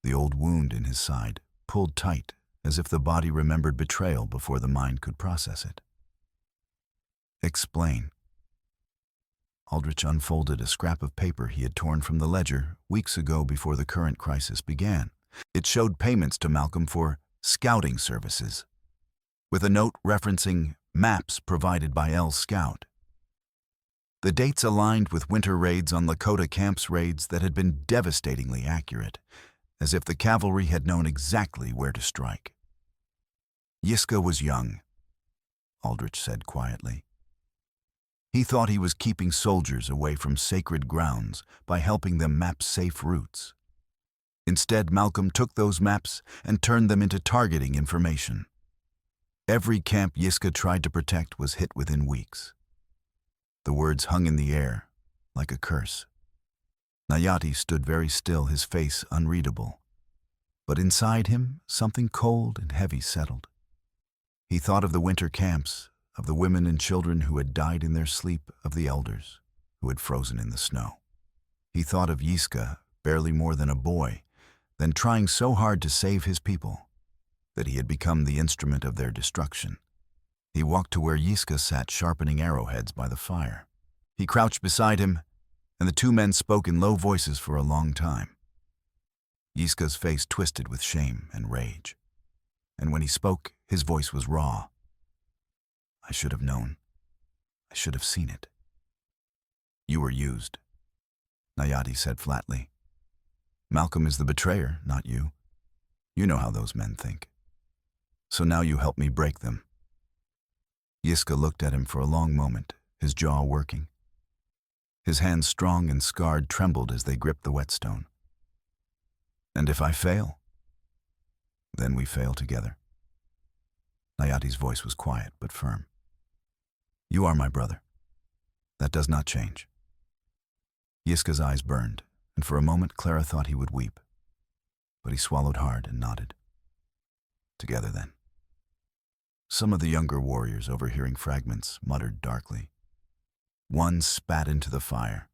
The old wound in his side pulled tight, as if the body remembered betrayal before the mind could process it. Explain, Aldrich unfolded a scrap of paper he had torn from the ledger weeks ago before the current crisis began. It showed payments to Malcolm for scouting services, with a note referencing maps provided by L Scout. The dates aligned with winter raids on Lakota camps, raids that had been devastatingly accurate, as if the cavalry had known exactly where to strike. Yiska was young, Aldrich said quietly. He thought he was keeping soldiers away from sacred grounds by helping them map safe routes. Instead, Malcolm took those maps and turned them into targeting information. Every camp Yiska tried to protect was hit within weeks. The words hung in the air, like a curse. Nayati stood very still, his face unreadable. But inside him, something cold and heavy settled. He thought of the winter camps, of the women and children who had died in their sleep, of the elders who had frozen in the snow. He thought of Yiska, barely more than a boy, then trying so hard to save his people that he had become the instrument of their destruction. He walked to where Yiska sat sharpening arrowheads by the fire. He crouched beside him, and the two men spoke in low voices for a long time. Yiska's face twisted with shame and rage, and when he spoke, his voice was raw. "I should have known. I should have seen it." "You were used," Nayati said flatly. "Malcolm is the betrayer, not you. You know how those men think. So now you help me break them." Yiska looked at him for a long moment, his jaw working. His hands, strong and scarred, trembled as they gripped the whetstone. "And if I fail?" "Then we fail together." Nayati's voice was quiet but firm. "You are my brother. That does not change." Yiska's eyes burned, and for a moment Clara thought he would weep. But he swallowed hard and nodded. "Together, then." Some of the younger warriors, overhearing fragments, muttered darkly. One spat into the fire.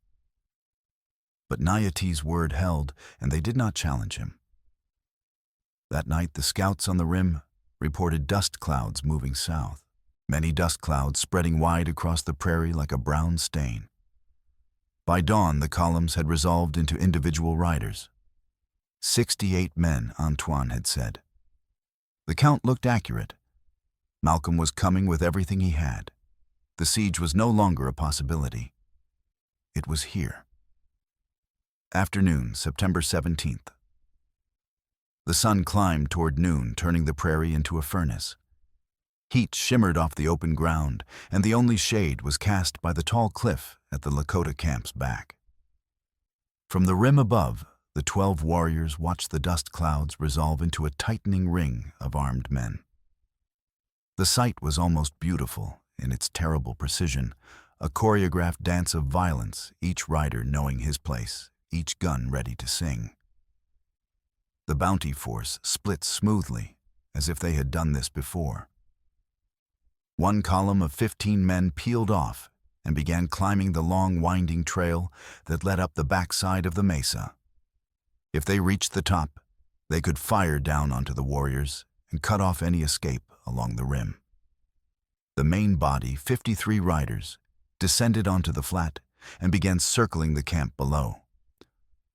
But Nayati's word held, and they did not challenge him. That night, the scouts on the rim reported dust clouds moving south, many dust clouds spreading wide across the prairie like a brown stain. By dawn, the columns had resolved into individual riders. 68 men, Antoine had said. The count looked accurate. Malcolm was coming with everything he had. The siege was no longer a possibility. It was here. Afternoon, September 17th. The sun climbed toward noon, turning the prairie into a furnace. Heat shimmered off the open ground, and the only shade was cast by the tall cliff at the Lakota camp's back. From the rim above, the 12 warriors watched the dust clouds resolve into a tightening ring of armed men. The sight was almost beautiful in its terrible precision, a choreographed dance of violence, each rider knowing his place, each gun ready to sing. The bounty force split smoothly, as if they had done this before. One column of 15 men peeled off and began climbing the long, winding trail that led up the backside of the mesa. If they reached the top, they could fire down onto the warriors and cut off any escape along the rim. The main body, 53 riders, descended onto the flat and began circling the camp below.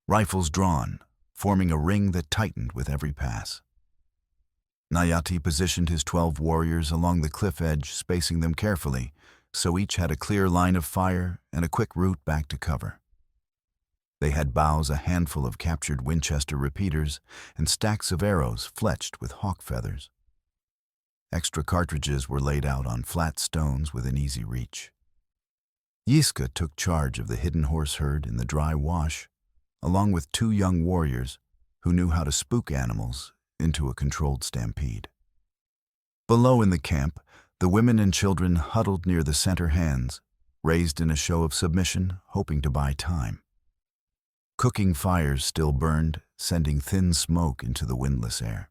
Rifles drawn, forming a ring that tightened with every pass. Nayati positioned his 12 warriors along the cliff edge, spacing them carefully, so each had a clear line of fire and a quick route back to cover. They had bows, a handful of captured Winchester repeaters, and stacks of arrows fletched with hawk feathers. Extra cartridges were laid out on flat stones within easy reach. Yiska took charge of the hidden horse herd in the dry wash, along with 2 young warriors who knew how to spook animals into a controlled stampede. Below in the camp, the women and children huddled near the center hands, raised in a show of submission, hoping to buy time. Cooking fires still burned, sending thin smoke into the windless air.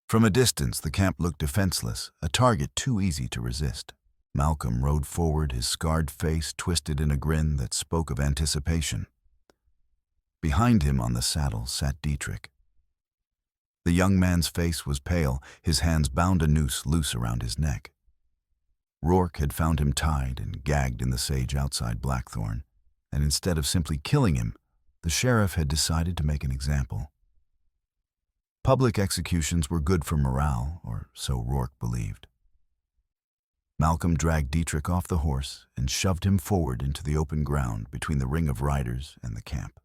From a distance, the camp looked defenseless, a target too easy to resist. Malcolm rode forward, his scarred face twisted in a grin that spoke of anticipation. Behind him on the saddle sat Dietrich. The young man's face was pale, his hands bound a noose loose around his neck. Rourke had found him tied and gagged in the sage outside Blackthorn, and instead of simply killing him, the sheriff had decided to make an example. Public executions were good for morale, or so Rourke believed. Malcolm dragged Dietrich off the horse and shoved him forward into the open ground between the ring of riders and the camp.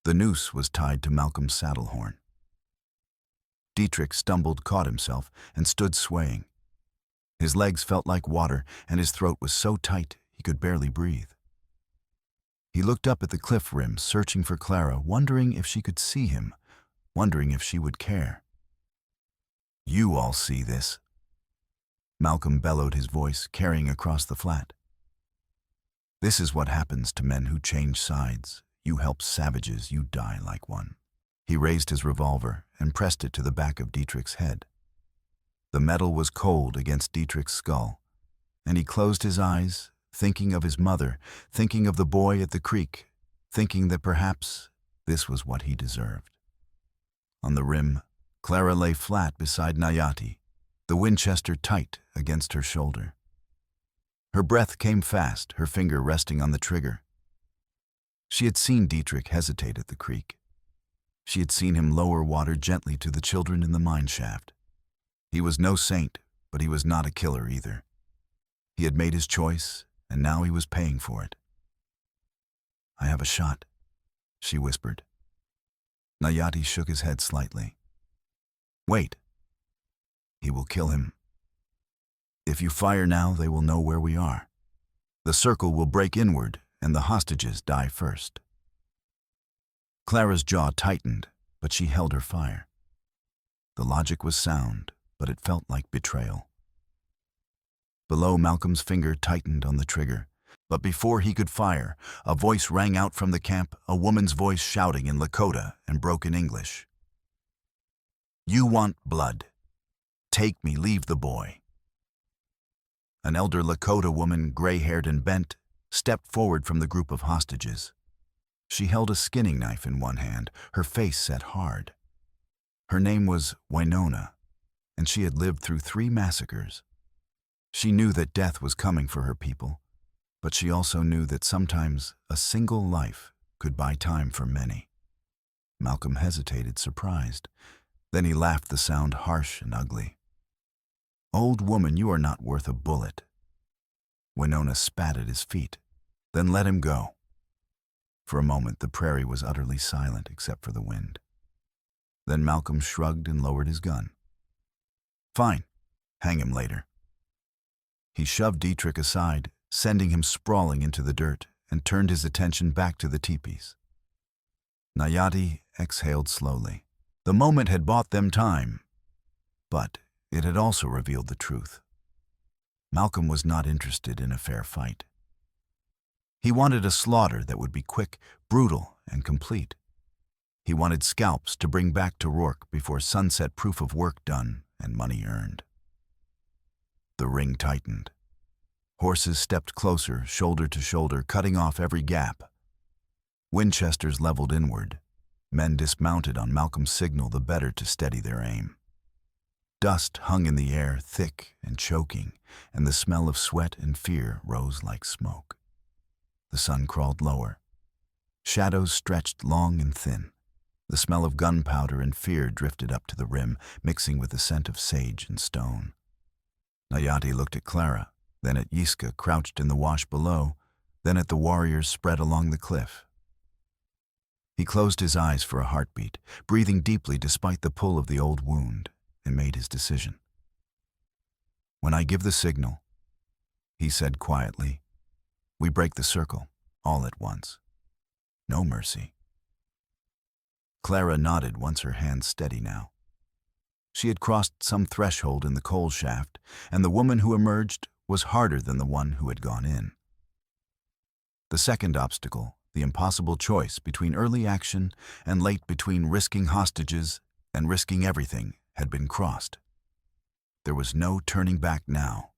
The noose was tied to Malcolm's saddle horn. Dietrich stumbled, caught himself, and stood swaying. His legs felt like water, and his throat was so tight he could barely breathe. He looked up at the cliff rim, searching for Clara, wondering if she could see him, wondering if she would care. "You all see this," Malcolm bellowed, his voice carrying across the flat. "This is what happens to men who change sides. You help savages, you die like one." He raised his revolver and pressed it to the back of Dietrich's head. The metal was cold against Dietrich's skull, and he closed his eyes, thinking of his mother, thinking of the boy at the creek, thinking that perhaps this was what he deserved. On the rim, Clara lay flat beside Nayati, the Winchester tight against her shoulder. Her breath came fast, her finger resting on the trigger. She had seen Dietrich hesitate at the creek. She had seen him lower water gently to the children in the mine shaft. He was no saint, but he was not a killer either. He had made his choice, and now he was paying for it. "I have a shot," she whispered. Nayati shook his head slightly. "Wait. He will kill him. If you fire now, they will know where we are. The circle will break inward, and the hostages die first." Clara's jaw tightened, but she held her fire. The logic was sound, but it felt like betrayal. Below, Malcolm's finger tightened on the trigger, but before he could fire, a voice rang out from the camp, a woman's voice shouting in Lakota and broken English. "You want blood. Take me, leave the boy." An elder Lakota woman, gray-haired and bent, stepped forward from the group of hostages. She held a skinning knife in one hand, her face set hard. Her name was Winona, and she had lived through 3 massacres. She knew that death was coming for her people, but she also knew that sometimes a single life could buy time for many. Malcolm hesitated, surprised. Then he laughed, the sound harsh and ugly. "Old woman, you are not worth a bullet." Winona spat at his feet, then let him go. For a moment, the prairie was utterly silent except for the wind. Then Malcolm shrugged and lowered his gun. "Fine, hang him later." He shoved Dietrich aside, sending him sprawling into the dirt, and turned his attention back to the teepees. Nayati exhaled slowly. The moment had bought them time, but it had also revealed the truth. Malcolm was not interested in a fair fight. He wanted a slaughter that would be quick, brutal, and complete. He wanted scalps to bring back to Rourke before sunset, proof of work done and money earned. The ring tightened. Horses stepped closer, shoulder to shoulder, cutting off every gap. Winchesters leveled inward. Men dismounted on Malcolm's signal, the better to steady their aim. Dust hung in the air, thick and choking, and the smell of sweat and fear rose like smoke. The sun crawled lower. Shadows stretched long and thin. The smell of gunpowder and fear drifted up to the rim, mixing with the scent of sage and stone. Nayati looked at Clara, then at Yiska crouched in the wash below, then at the warriors spread along the cliff. He closed his eyes for a heartbeat, breathing deeply despite the pull of the old wound, and made his decision. "When I give the signal," he said quietly, "we break the circle, all at once. No mercy." Clara nodded, once her hands steady now. She had crossed some threshold in the coal shaft, and the woman who emerged was harder than the one who had gone in. The second obstacle, the impossible choice between early action and late, between risking hostages and risking everything, had been crossed. There was no turning back now.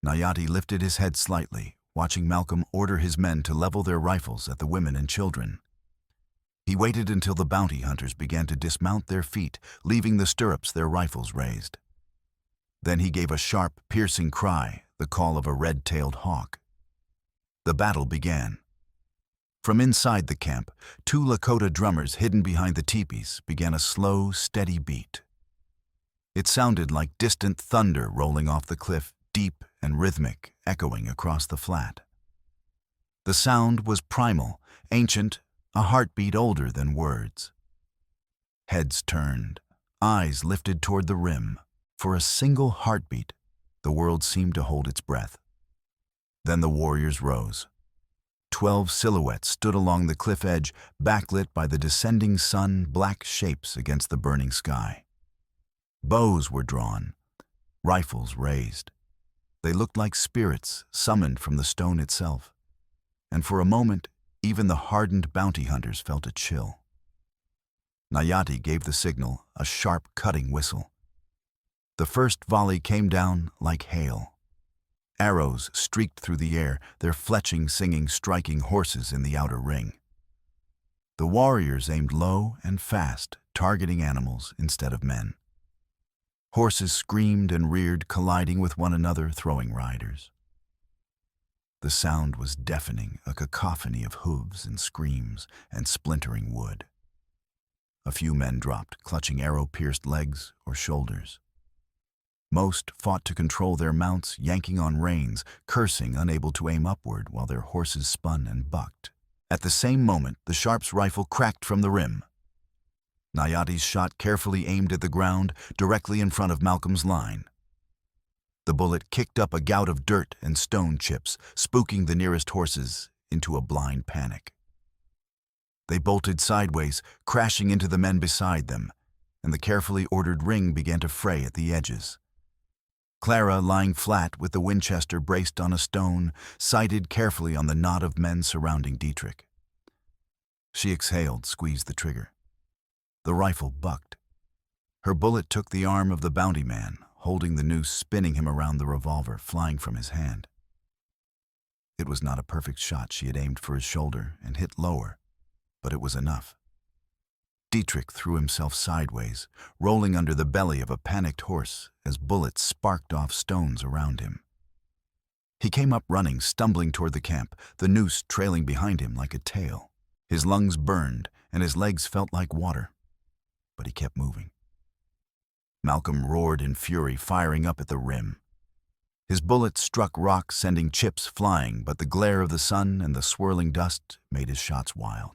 Nayati lifted his head slightly, watching Malcolm order his men to level their rifles at the women and children. He waited until the bounty hunters began to dismount their feet, leaving the stirrups, their rifles raised. Then he gave a sharp, piercing cry, the call of a red-tailed hawk. The battle began. From inside the camp, two Lakota drummers hidden behind the teepees began a slow, steady beat. It sounded like distant thunder rolling off the cliff, deep and rhythmic, echoing across the flat. The sound was primal, ancient, a heartbeat older than words. Heads turned, eyes lifted toward the rim. For a single heartbeat, the world seemed to hold its breath. Then the warriors rose. 12 silhouettes stood along the cliff edge, backlit by the descending sun, black shapes against the burning sky. Bows were drawn, rifles raised. They looked like spirits summoned from the stone itself. And for a moment, even the hardened bounty hunters felt a chill. Nayati gave the signal, a sharp, cutting whistle. The first volley came down like hail. Arrows streaked through the air, their fletching singing striking horses in the outer ring. The warriors aimed low and fast, targeting animals instead of men. Horses screamed and reared, colliding with one another, throwing riders. The sound was deafening, a cacophony of hooves and screams and splintering wood. A few men dropped, clutching arrow-pierced legs or shoulders. Most fought to control their mounts, yanking on reins, cursing, unable to aim upward while their horses spun and bucked. At the same moment, the Sharp's rifle cracked from the rim. Nayati's shot carefully aimed at the ground, directly in front of Malcolm's line. The bullet kicked up a gout of dirt and stone chips, spooking the nearest horses into a blind panic. They bolted sideways, crashing into the men beside them, and the carefully ordered ring began to fray at the edges. Clara, lying flat with the Winchester braced on a stone, sighted carefully on the knot of men surrounding Dietrich. She exhaled, squeezed the trigger. The rifle bucked. Her bullet took the arm of the bounty man, holding the noose, spinning him around the revolver, flying from his hand. It was not a perfect shot. She had aimed for his shoulder and hit lower, but it was enough. Dietrich threw himself sideways, rolling under the belly of a panicked horse as bullets sparked off stones around him. He came up running, stumbling toward the camp, the noose trailing behind him like a tail. His lungs burned, and his legs felt like water. But he kept moving. Malcolm roared in fury, firing up at the rim. His bullet struck rocks, sending chips flying, but the glare of the sun and the swirling dust made his shots wild.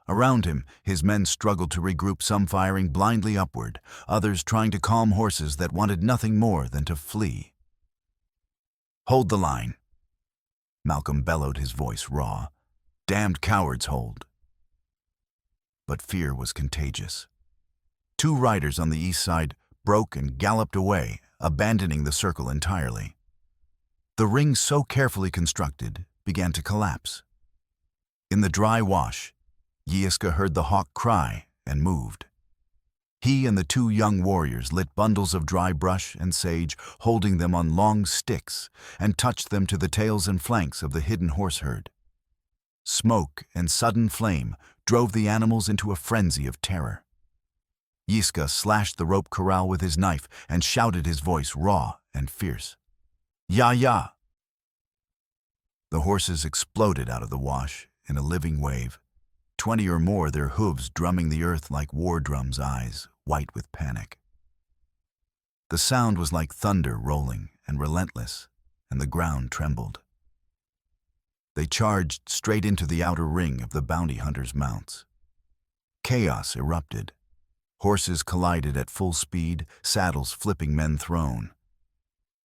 Around him, his men struggled to regroup, some firing blindly upward, others trying to calm horses that wanted nothing more than to flee. "Hold the line," Malcolm bellowed, his voice raw. "Damned cowards hold." But fear was contagious. Two riders on the east side broke and galloped away, abandoning the circle entirely. The ring, so carefully constructed, began to collapse. In the dry wash, Yiska heard the hawk cry and moved. He and the two young warriors lit bundles of dry brush and sage, holding them on long sticks, and touched them to the tails and flanks of the hidden horse herd. Smoke and sudden flame drove the animals into a frenzy of terror. Yiska slashed the rope corral with his knife and shouted, his voice raw and fierce. "Ya ya!" The horses exploded out of the wash in a living wave. 20 or more, their hooves drumming the earth like war drums, eyes white with panic. The sound was like thunder rolling and relentless, and the ground trembled. They charged straight into the outer ring of the bounty hunters' mounts. Chaos erupted. Horses collided at full speed, saddles flipping, men thrown.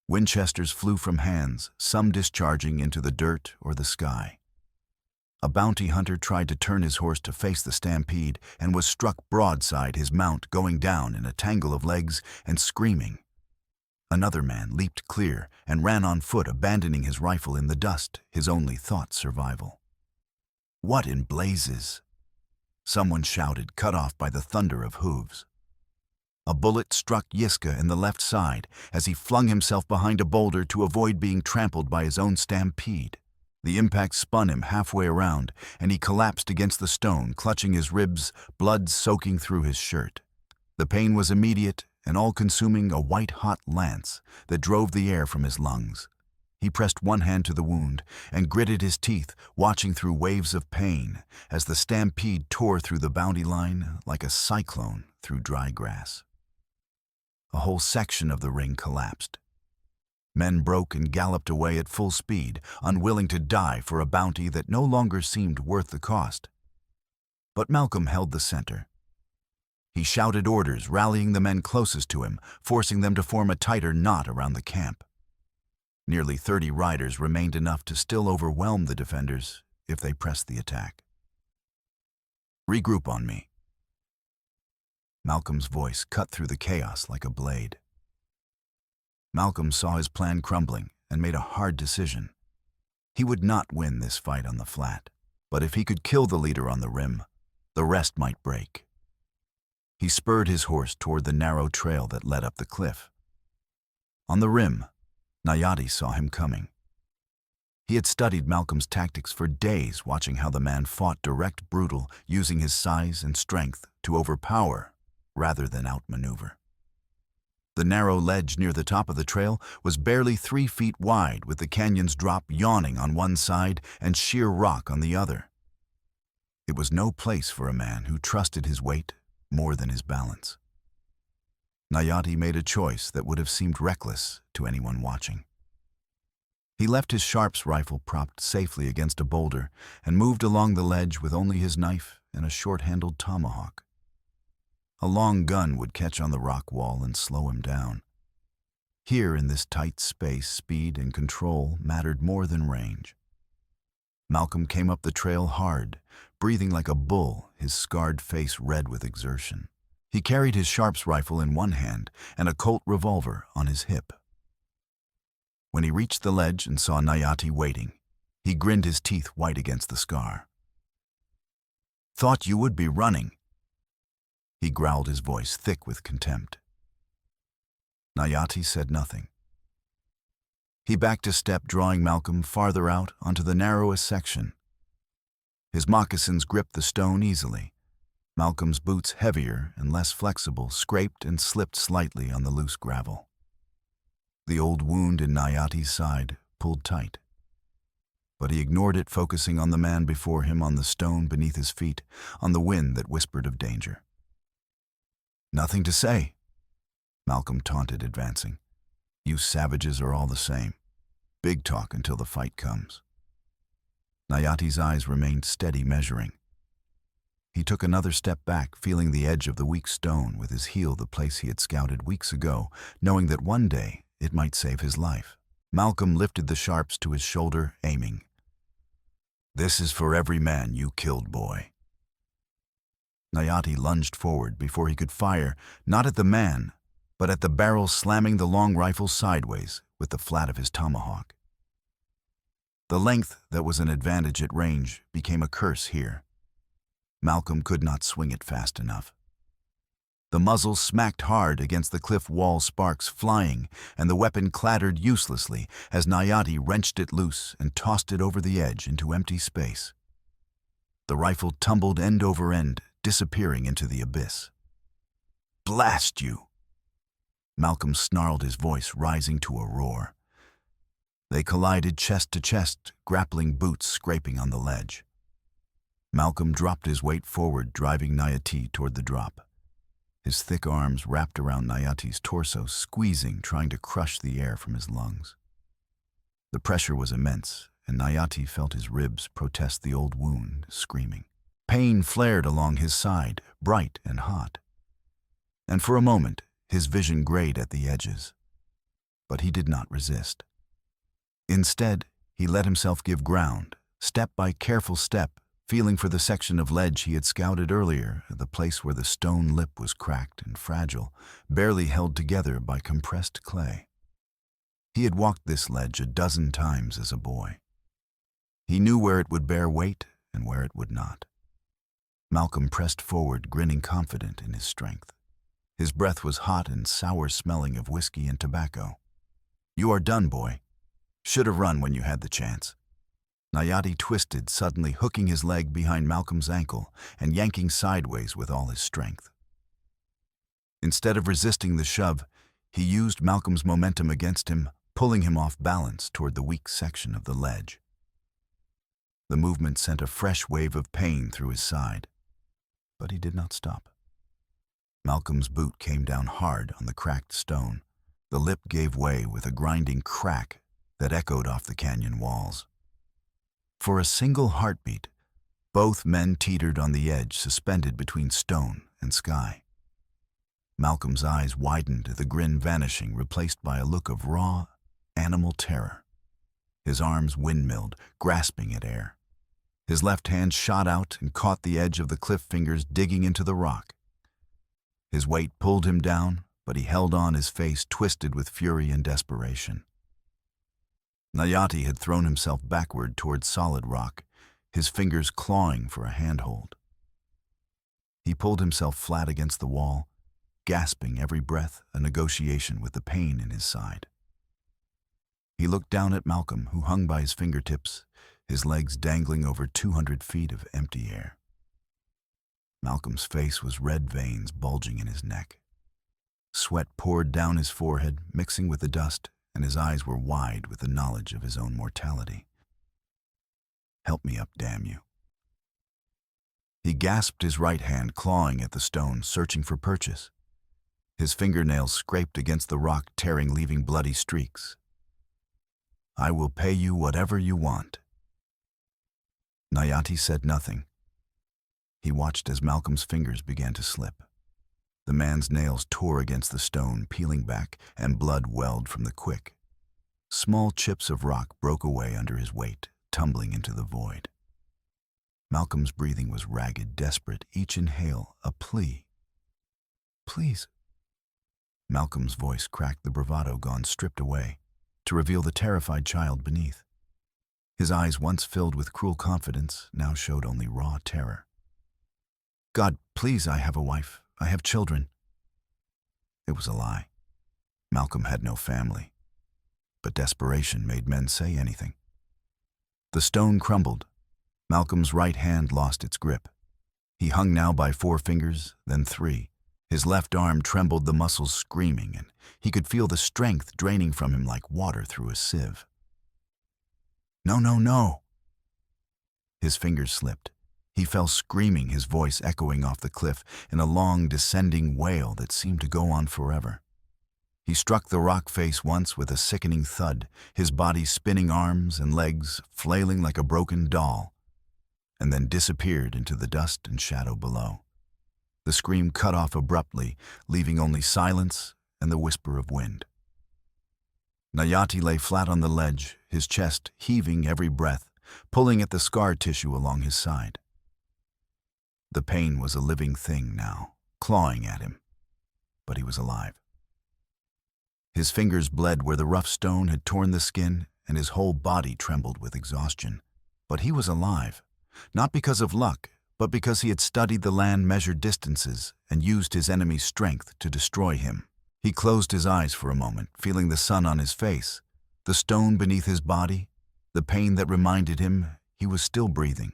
Winchesters flew from hands, some discharging into the dirt or the sky. A bounty hunter tried to turn his horse to face the stampede and was struck broadside, his mount going down in a tangle of legs and screaming. Another man leaped clear and ran on foot, abandoning his rifle in the dust, his only thought survival. "What in blazes?" Someone shouted, cut off by the thunder of hooves. A bullet struck Yiska in the left side as he flung himself behind a boulder to avoid being trampled by his own stampede. The impact spun him halfway around, and he collapsed against the stone, clutching his ribs, blood soaking through his shirt. The pain was immediate an all-consuming, a white-hot lance that drove the air from his lungs. He pressed one hand to the wound and gritted his teeth, watching through waves of pain as the stampede tore through the bounty line like a cyclone through dry grass. A whole section of the ring collapsed. Men broke and galloped away at full speed, unwilling to die for a bounty that no longer seemed worth the cost. But Malcolm held the center. He shouted orders, rallying the men closest to him, forcing them to form a tighter knot around the camp. Nearly 30 riders remained enough to still overwhelm the defenders if they pressed the attack. "Regroup on me." Malcolm's voice cut through the chaos like a blade. Malcolm saw his plan crumbling and made a hard decision. He would not win this fight on the flat, but if he could kill the leader on the rim, the rest might break. He spurred his horse toward the narrow trail that led up the cliff. On the rim, Nayati saw him coming. He had studied Malcolm's tactics for days, watching how the man fought direct, brutal, using his size and strength to overpower rather than outmaneuver. The narrow ledge near the top of the trail was barely 3 feet wide, with the canyon's drop yawning on one side and sheer rock on the other. It was no place for a man who trusted his weight more than his balance. Nayati made a choice that would have seemed reckless to anyone watching. He left his sharps rifle propped safely against a boulder and moved along the ledge with only his knife and a short-handled tomahawk. A long gun would catch on the rock wall and slow him down. Here in this tight space, speed and control mattered more than range. Malcolm came up the trail hard, breathing like a bull, his scarred face red with exertion. He carried his sharps rifle in one hand and a Colt revolver on his hip. When he reached the ledge and saw Nayati waiting, he grinned, his teeth white against the scar. "Thought you would be running," he growled, his voice thick with contempt. Nayati said nothing. He backed a step, drawing Malcolm farther out onto the narrowest section. His moccasins gripped the stone easily. Malcolm's boots, heavier and less flexible, scraped and slipped slightly on the loose gravel. The old wound in Nayati's side pulled tight. But he ignored it, focusing on the man before him, on the stone beneath his feet, on the wind that whispered of danger. "Nothing to say," Malcolm taunted, advancing. "You savages are all the same. Big talk until the fight comes." Nayati's eyes remained steady, measuring. He took another step back, feeling the edge of the weak stone with his heel, the place he had scouted weeks ago, knowing that one day it might save his life. Malcolm lifted the sharps to his shoulder, aiming. "This is for every man you killed, boy." Nayati lunged forward before he could fire, not at the man, but at the barrel, slamming the long rifle sideways with the flat of his tomahawk. The length that was an advantage at range became a curse here. Malcolm could not swing it fast enough. The muzzle smacked hard against the cliff wall, sparks flying, and the weapon clattered uselessly as Nayati wrenched it loose and tossed it over the edge into empty space. The rifle tumbled end over end, disappearing into the abyss. "Blast you!" Malcolm snarled, his voice rising to a roar. They collided chest to chest, grappling boots scraping on the ledge. Malcolm dropped his weight forward, driving Nayati toward the drop. His thick arms wrapped around Nayati's torso, squeezing, trying to crush the air from his lungs. The pressure was immense, and Nayati felt his ribs protest the old wound, screaming. Pain flared along his side, bright and hot. And for a moment, his vision grayed at the edges. But he did not resist. Instead, he let himself give ground, step by careful step, feeling for the section of ledge he had scouted earlier, the place where the stone lip was cracked and fragile, barely held together by compressed clay. He had walked this ledge a dozen times as a boy. He knew where it would bear weight and where it would not. Malcolm pressed forward, grinning, confident in his strength. His breath was hot and sour, smelling of whiskey and tobacco. "You are done, boy. Should have run when you had the chance." Nayati twisted, suddenly hooking his leg behind Malcolm's ankle and yanking sideways with all his strength. Instead of resisting the shove, he used Malcolm's momentum against him, pulling him off balance toward the weak section of the ledge. The movement sent a fresh wave of pain through his side, but he did not stop. Malcolm's boot came down hard on the cracked stone. The lip gave way with a grinding crack that echoed off the canyon walls. For a single heartbeat, both men teetered on the edge, suspended between stone and sky. Malcolm's eyes widened, the grin vanishing, replaced by a look of raw, animal terror. His arms windmilled, grasping at air. His left hand shot out and caught the edge of the cliff fingers digging into the rock. His weight pulled him down, but he held on, his face twisted with fury and desperation. Nayati had thrown himself backward toward solid rock, his fingers clawing for a handhold. He pulled himself flat against the wall, gasping every breath, a negotiation with the pain in his side. He looked down at Malcolm, who hung by his fingertips, his legs dangling over 200 feet of empty air. Malcolm's face was red veins bulging in his neck. Sweat poured down his forehead, mixing with the dust, and his eyes were wide with the knowledge of his own mortality. "Help me up, damn you." He gasped, his right hand clawing at the stone, searching for purchase. His fingernails scraped against the rock, tearing, leaving bloody streaks. "I will pay you whatever you want." Nayati said nothing. He watched as Malcolm's fingers began to slip. The man's nails tore against the stone, peeling back, and blood welled from the quick. Small chips of rock broke away under his weight, tumbling into the void. Malcolm's breathing was ragged, desperate, each inhale a plea. "Please." Malcolm's voice cracked, the bravado gone, stripped away, to reveal the terrified child beneath. His eyes, once filled with cruel confidence, now showed only raw terror. "God, please, I have a wife. I have children." It was a lie. Malcolm had no family. But desperation made men say anything. The stone crumbled. Malcolm's right hand lost its grip. He hung now by 4 fingers, then 3. His left arm trembled, the muscles screaming, and he could feel the strength draining from him like water through a sieve. "No, no, no!" His fingers slipped. He fell screaming, his voice echoing off the cliff in a long, descending wail that seemed to go on forever. He struck the rock face once with a sickening thud, his body spinning, arms and legs flailing like a broken doll, and then disappeared into the dust and shadow below. The scream cut off abruptly, leaving only silence and the whisper of wind. Nayati lay flat on the ledge, his chest heaving every breath, pulling at the scar tissue along his side. The pain was a living thing now, clawing at him, but he was alive. His fingers bled where the rough stone had torn the skin, and his whole body trembled with exhaustion. But he was alive, not because of luck, but because he had studied the land, measured distances, and used his enemy's strength to destroy him. He closed his eyes for a moment, feeling the sun on his face, the stone beneath his body, the pain that reminded him he was still breathing.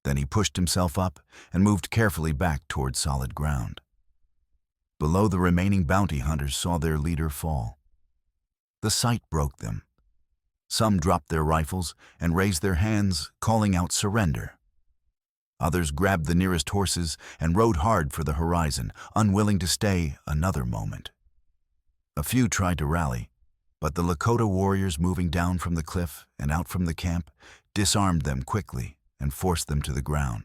Then he pushed himself up and moved carefully back toward solid ground. Below, the remaining bounty hunters saw their leader fall. The sight broke them. Some dropped their rifles and raised their hands, calling out surrender. Others grabbed the nearest horses and rode hard for the horizon, unwilling to stay another moment. A few tried to rally, but the Lakota warriors moving down from the cliff and out from the camp disarmed them quickly and forced them to the ground.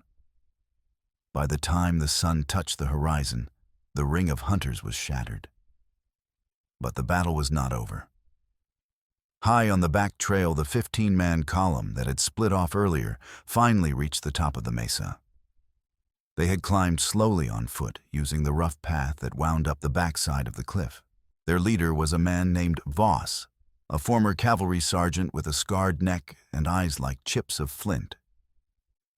By the time the sun touched the horizon, the ring of hunters was shattered. But the battle was not over. High on the back trail, the 15-man column that had split off earlier finally reached the top of the mesa. They had climbed slowly on foot, using the rough path that wound up the backside of the cliff. Their leader was a man named Voss, a former cavalry sergeant with a scarred neck and eyes like chips of flint.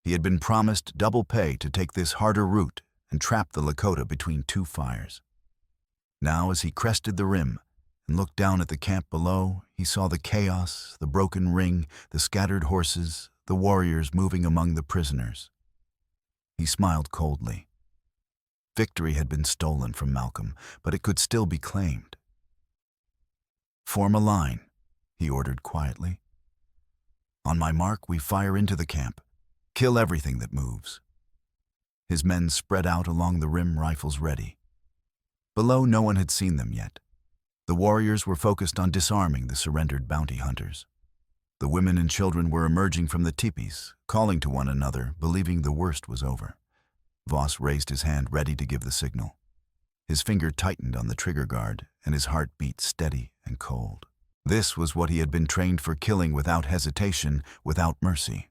He had been promised double pay to take this harder route and trap the Lakota between 2 fires. Now, as he crested the rim and looked down at the camp below, he saw the chaos, the broken ring, the scattered horses, the warriors moving among the prisoners. He smiled coldly. Victory had been stolen from Malcolm, but it could still be claimed. "Form a line," he ordered quietly. "On my mark, we fire into the camp. Kill everything that moves." His men spread out along the rim, rifles ready. Below, no one had seen them yet. The warriors were focused on disarming the surrendered bounty hunters. The women and children were emerging from the teepees, calling to one another, believing the worst was over. Voss raised his hand, ready to give the signal. His finger tightened on the trigger guard, and his heart beat steady and cold. This was what he had been trained for, killing without hesitation, without mercy.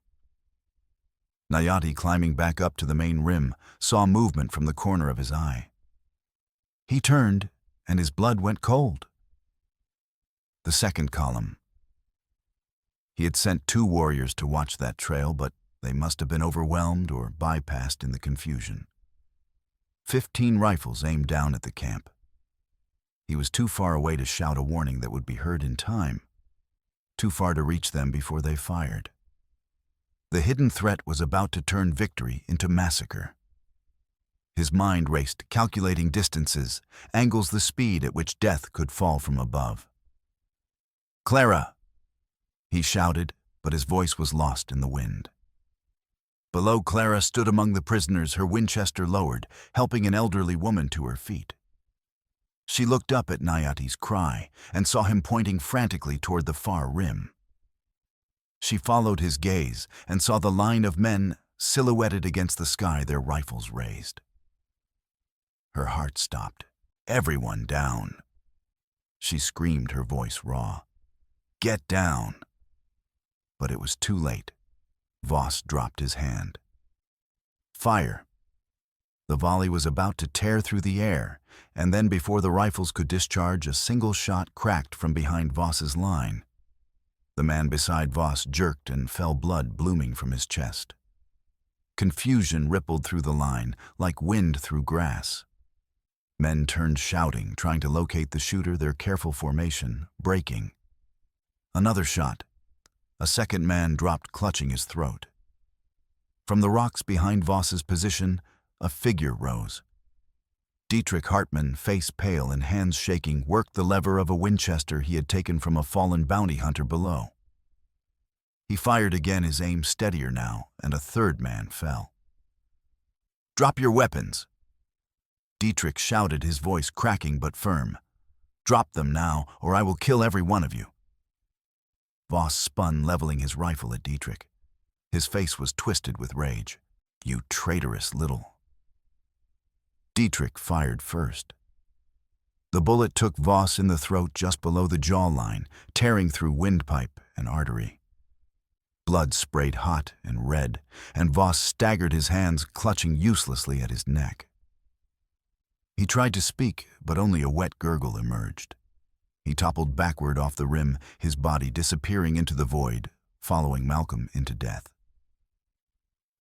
Nayati, climbing back up to the main rim, saw movement from the corner of his eye. He turned, and his blood went cold. The second column. He had sent 2 warriors to watch that trail, but they must have been overwhelmed or bypassed in the confusion. 15 rifles aimed down at the camp. He was too far away to shout a warning that would be heard in time, too far to reach them before they fired. The hidden threat was about to turn victory into massacre. His mind raced, calculating distances, angles, the speed at which death could fall from above. "Clara!" he shouted, but his voice was lost in the wind. Below, Clara stood among the prisoners, her Winchester lowered, helping an elderly woman to her feet. She looked up at Nayati's cry and saw him pointing frantically toward the far rim. She followed his gaze and saw the line of men silhouetted against the sky, their rifles raised. Her heart stopped. "Everyone down!" She screamed, her voice raw. "Get down!" But it was too late. Voss dropped his hand. "Fire!" The volley was about to tear through the air, and then before the rifles could discharge, a single shot cracked from behind Voss's line. The man beside Voss jerked and fell, blood blooming from his chest. Confusion rippled through the line, like wind through grass. Men turned shouting, trying to locate the shooter, their careful formation breaking. Another shot. A second man dropped, clutching his throat. From the rocks behind Voss's position, a figure rose. Dietrich Hartmann, face pale and hands shaking, worked the lever of a Winchester he had taken from a fallen bounty hunter below. He fired again, his aim steadier now, and a third man fell. "Drop your weapons!" Dietrich shouted, his voice cracking but firm. "Drop them now, or I will kill every one of you." Voss spun, leveling his rifle at Dietrich. His face was twisted with rage. "You traitorous little..." Dietrich fired first. The bullet took Voss in the throat just below the jawline, tearing through windpipe and artery. Blood sprayed hot and red, and Voss staggered, his hands clutching uselessly at his neck. He tried to speak, but only a wet gurgle emerged. He toppled backward off the rim, his body disappearing into the void, following Malcolm into death.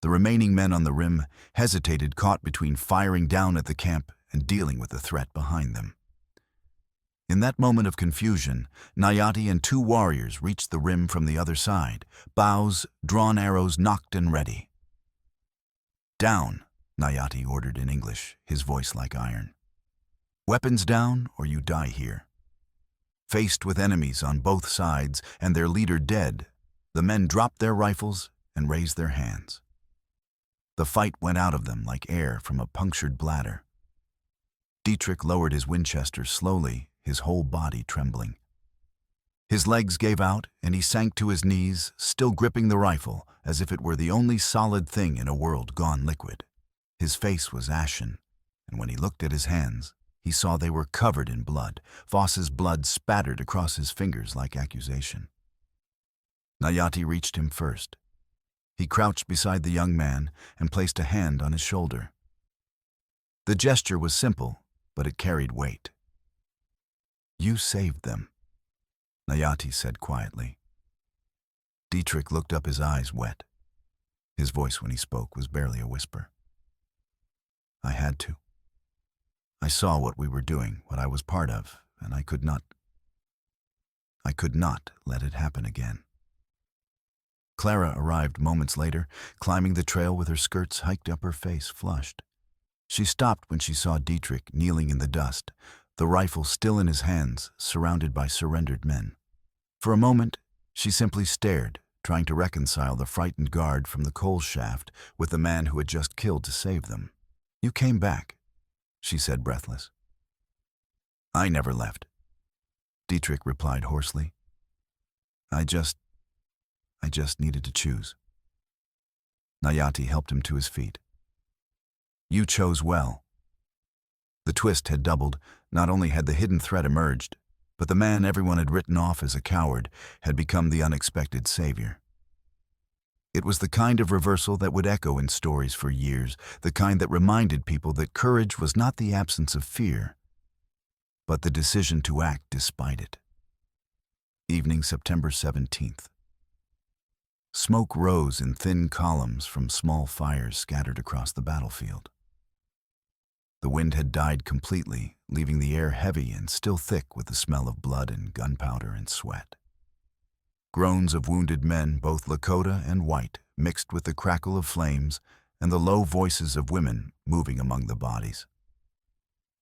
The remaining men on the rim hesitated, caught between firing down at the camp and dealing with the threat behind them. In that moment of confusion, Nayati and 2 warriors reached the rim from the other side, bows, drawn arrows nocked and ready. "Down," Nayati ordered in English, his voice like iron. "Weapons down, or you die here." Faced with enemies on both sides and their leader dead, the men dropped their rifles and raised their hands. The fight went out of them like air from a punctured bladder. Dietrich lowered his Winchester slowly, his whole body trembling. His legs gave out, and he sank to his knees, still gripping the rifle, as if it were the only solid thing in a world gone liquid. His face was ashen, and when he looked at his hands, he saw they were covered in blood. Voss's blood spattered across his fingers like accusation. Nayati reached him first. He crouched beside the young man and placed a hand on his shoulder. The gesture was simple, but it carried weight. "You saved them," Nayati said quietly. Dietrich looked up, his eyes wet. His voice when he spoke was barely a whisper. "I had to. I saw what we were doing, what I was part of, and I could not let it happen again." Clara arrived moments later, climbing the trail with her skirts hiked up, her face flushed. She stopped when she saw Dietrich kneeling in the dust, the rifle still in his hands, surrounded by surrendered men. For a moment, she simply stared, trying to reconcile the frightened guard from the coal shaft with the man who had just killed to save them. "You came back," she said, breathless. "I never left," Dietrich replied hoarsely. I just needed to choose." Nayati helped him to his feet. "You chose well." The twist had doubled. Not only had the hidden threat emerged, but the man everyone had written off as a coward had become the unexpected savior. It was the kind of reversal that would echo in stories for years, the kind that reminded people that courage was not the absence of fear, but the decision to act despite it. Evening, September 17th. Smoke rose in thin columns from small fires scattered across the battlefield. The wind had died completely, leaving the air heavy and still thick with the smell of blood and gunpowder and sweat. Groans of wounded men, both Lakota and white, mixed with the crackle of flames and the low voices of women moving among the bodies.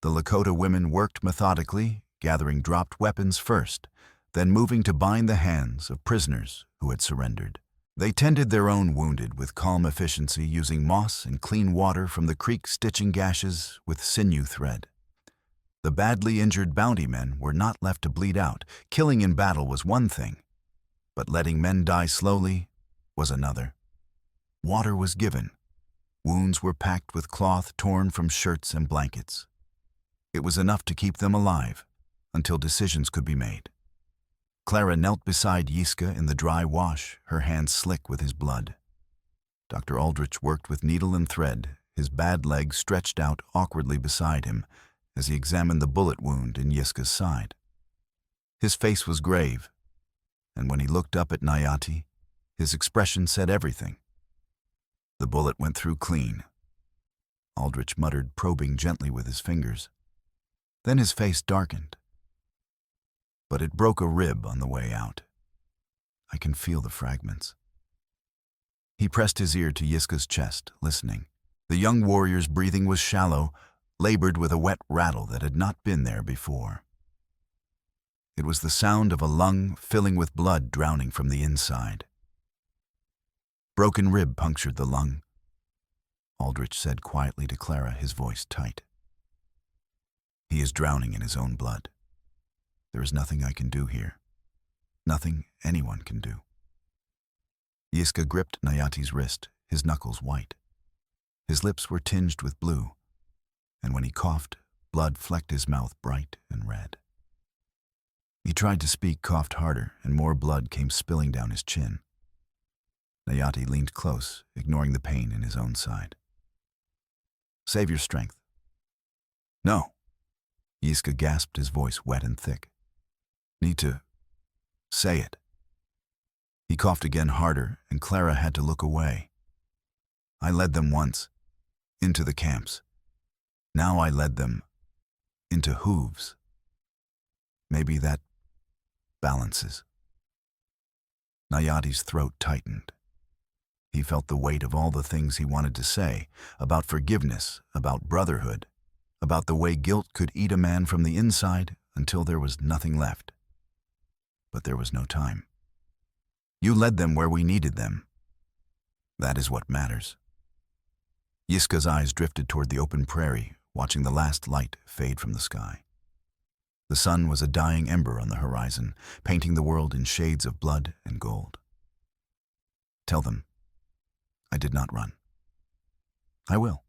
The Lakota women worked methodically, gathering dropped weapons first, then moving to bind the hands of prisoners who had surrendered. They tended their own wounded with calm efficiency, using moss and clean water from the creek, stitching gashes with sinew thread. The badly injured bounty men were not left to bleed out. Killing in battle was one thing, but letting men die slowly was another. Water was given. Wounds were packed with cloth torn from shirts and blankets. It was enough to keep them alive until decisions could be made. Clara knelt beside Yiska in the dry wash, her hands slick with his blood. Dr. Aldrich worked with needle and thread, his bad leg stretched out awkwardly beside him as he examined the bullet wound in Yiska's side. His face was grave, and when he looked up at Nayati, his expression said everything. "The bullet went through clean," Aldrich muttered, probing gently with his fingers. Then his face darkened. "But it broke a rib on the way out. I can feel the fragments." He pressed his ear to Yiska's chest, listening. The young warrior's breathing was shallow, labored with a wet rattle that had not been there before. It was the sound of a lung filling with blood drowning from the inside. "Broken rib punctured the lung," Aldrich said quietly to Clara, his voice tight. "He is drowning in his own blood. There is nothing I can do here. Nothing anyone can do." Yiska gripped Nayati's wrist, his knuckles white. His lips were tinged with blue, and when he coughed, blood flecked his mouth bright and red. He tried to speak, coughed harder, and more blood came spilling down his chin. Nayati leaned close, ignoring the pain in his own side. "Save your strength." "No." Yiska gasped, his voice wet and thick. "Need to say it." He coughed again harder, and Clara had to look away. "I led them once, into the camps. Now I led them into hooves. Maybe that balances." Nayati's throat tightened. He felt the weight of all the things he wanted to say, about forgiveness, about brotherhood, about the way guilt could eat a man from the inside until there was nothing left. But there was no time. "You led them where we needed them. That is what matters." Yiska's eyes drifted toward the open prairie, watching the last light fade from the sky. The sun was a dying ember on the horizon, painting the world in shades of blood and gold. "Tell them I did not run." "I will."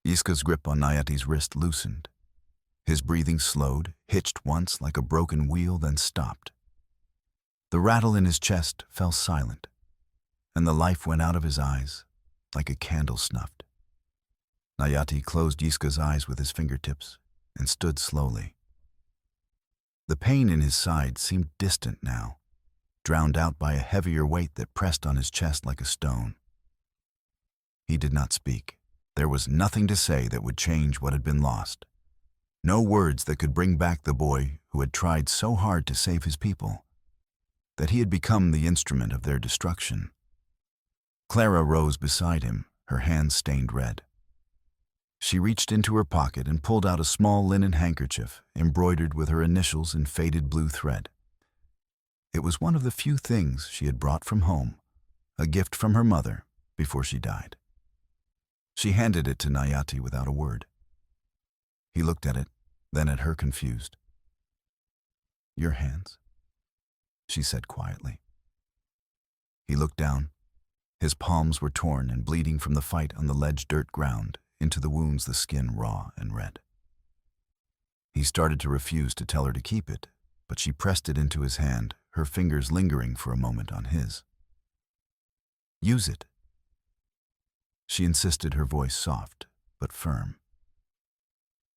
Yiska's grip on Nayati's wrist loosened. His breathing slowed, hitched once like a broken wheel, then stopped. The rattle in his chest fell silent, and the life went out of his eyes like a candle snuffed. Nayati closed Yiska's eyes with his fingertips and stood slowly. The pain in his side seemed distant now, drowned out by a heavier weight that pressed on his chest like a stone. He did not speak. There was nothing to say that would change what had been lost. No words that could bring back the boy who had tried so hard to save his people, that he had become the instrument of their destruction. Clara rose beside him, her hands stained red. She reached into her pocket and pulled out a small linen handkerchief embroidered with her initials in faded blue thread. It was one of the few things she had brought from home, a gift from her mother before she died. She handed it to Nayati without a word. He looked at it, then at her confused. "Your hands," she said quietly. He looked down. His palms were torn and bleeding from the fight on the ledge-dirt ground, into the wounds the skin raw and red. He started to refuse to tell her to keep it, but she pressed it into his hand, her fingers lingering for a moment on his. "Use it," she insisted, her voice soft but firm.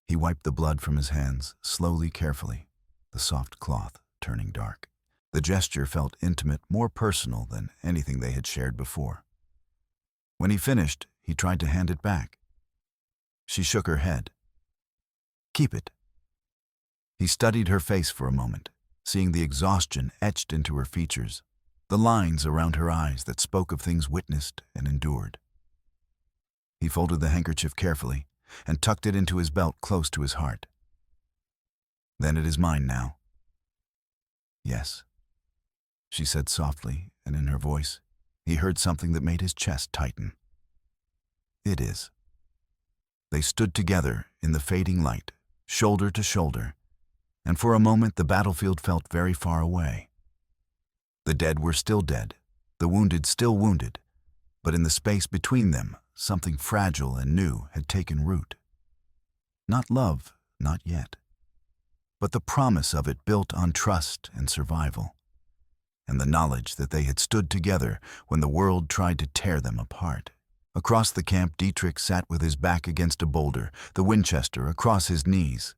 He wiped the blood from his hands, slowly, carefully, the soft cloth turning dark. The gesture felt intimate, more personal than anything they had shared before. When he finished, he tried to hand it back. She shook her head. "Keep it." He studied her face for a moment, seeing the exhaustion etched into her features, the lines around her eyes that spoke of things witnessed and endured. He folded the handkerchief carefully and tucked it into his belt close to his heart. "Then it is mine now." "Yes," she said softly, and in her voice he heard something that made his chest tighten. "It is." They stood together in the fading light, shoulder to shoulder, and for a moment the battlefield felt very far away. The dead were still dead, the wounded still wounded, but in the space between them, something fragile and new had taken root. Not love, not yet, but the promise of it built on trust and survival, and the knowledge that they had stood together when the world tried to tear them apart. Across the camp, Dietrich sat with his back against a boulder, the Winchester across his knees.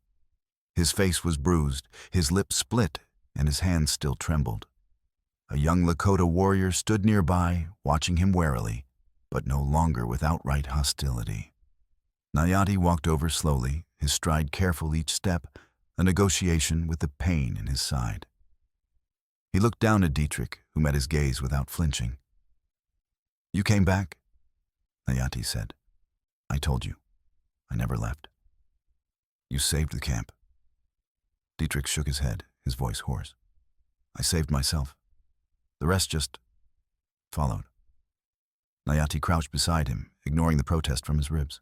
His face was bruised, his lips split, and his hands still trembled. A young Lakota warrior stood nearby, watching him warily, but no longer with outright hostility. Nayati walked over slowly, his stride careful each step, a negotiation with the pain in his side. He looked down at Dietrich, who met his gaze without flinching. "You came back?" Nayati said. "I told you. I never left. You saved the camp." Dietrich shook his head, his voice hoarse. "I saved myself. The rest just followed." Nayati crouched beside him, ignoring the protest from his ribs.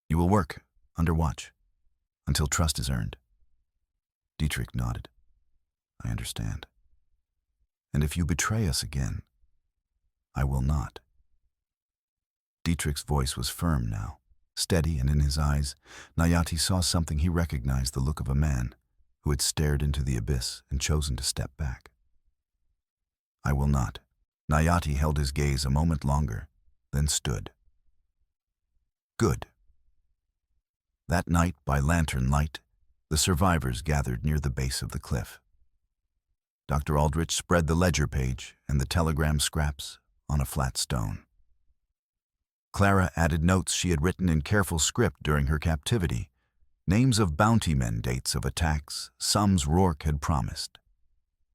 "You will work, under watch, until trust is earned." Dietrich nodded. "I understand. And if you betray us again, I will not." Dietrich's voice was firm now, steady, and in his eyes, Nayati saw something he recognized, the look of a man who had stared into the abyss and chosen to step back. "I will not." Nayati held his gaze a moment longer, then stood. "Good." That night, by lantern light, the survivors gathered near the base of the cliff. Dr. Aldrich spread the ledger page and the telegram scraps on a flat stone. Clara added notes she had written in careful script during her captivity, names of bounty men, dates of attacks, sums Rourke had promised.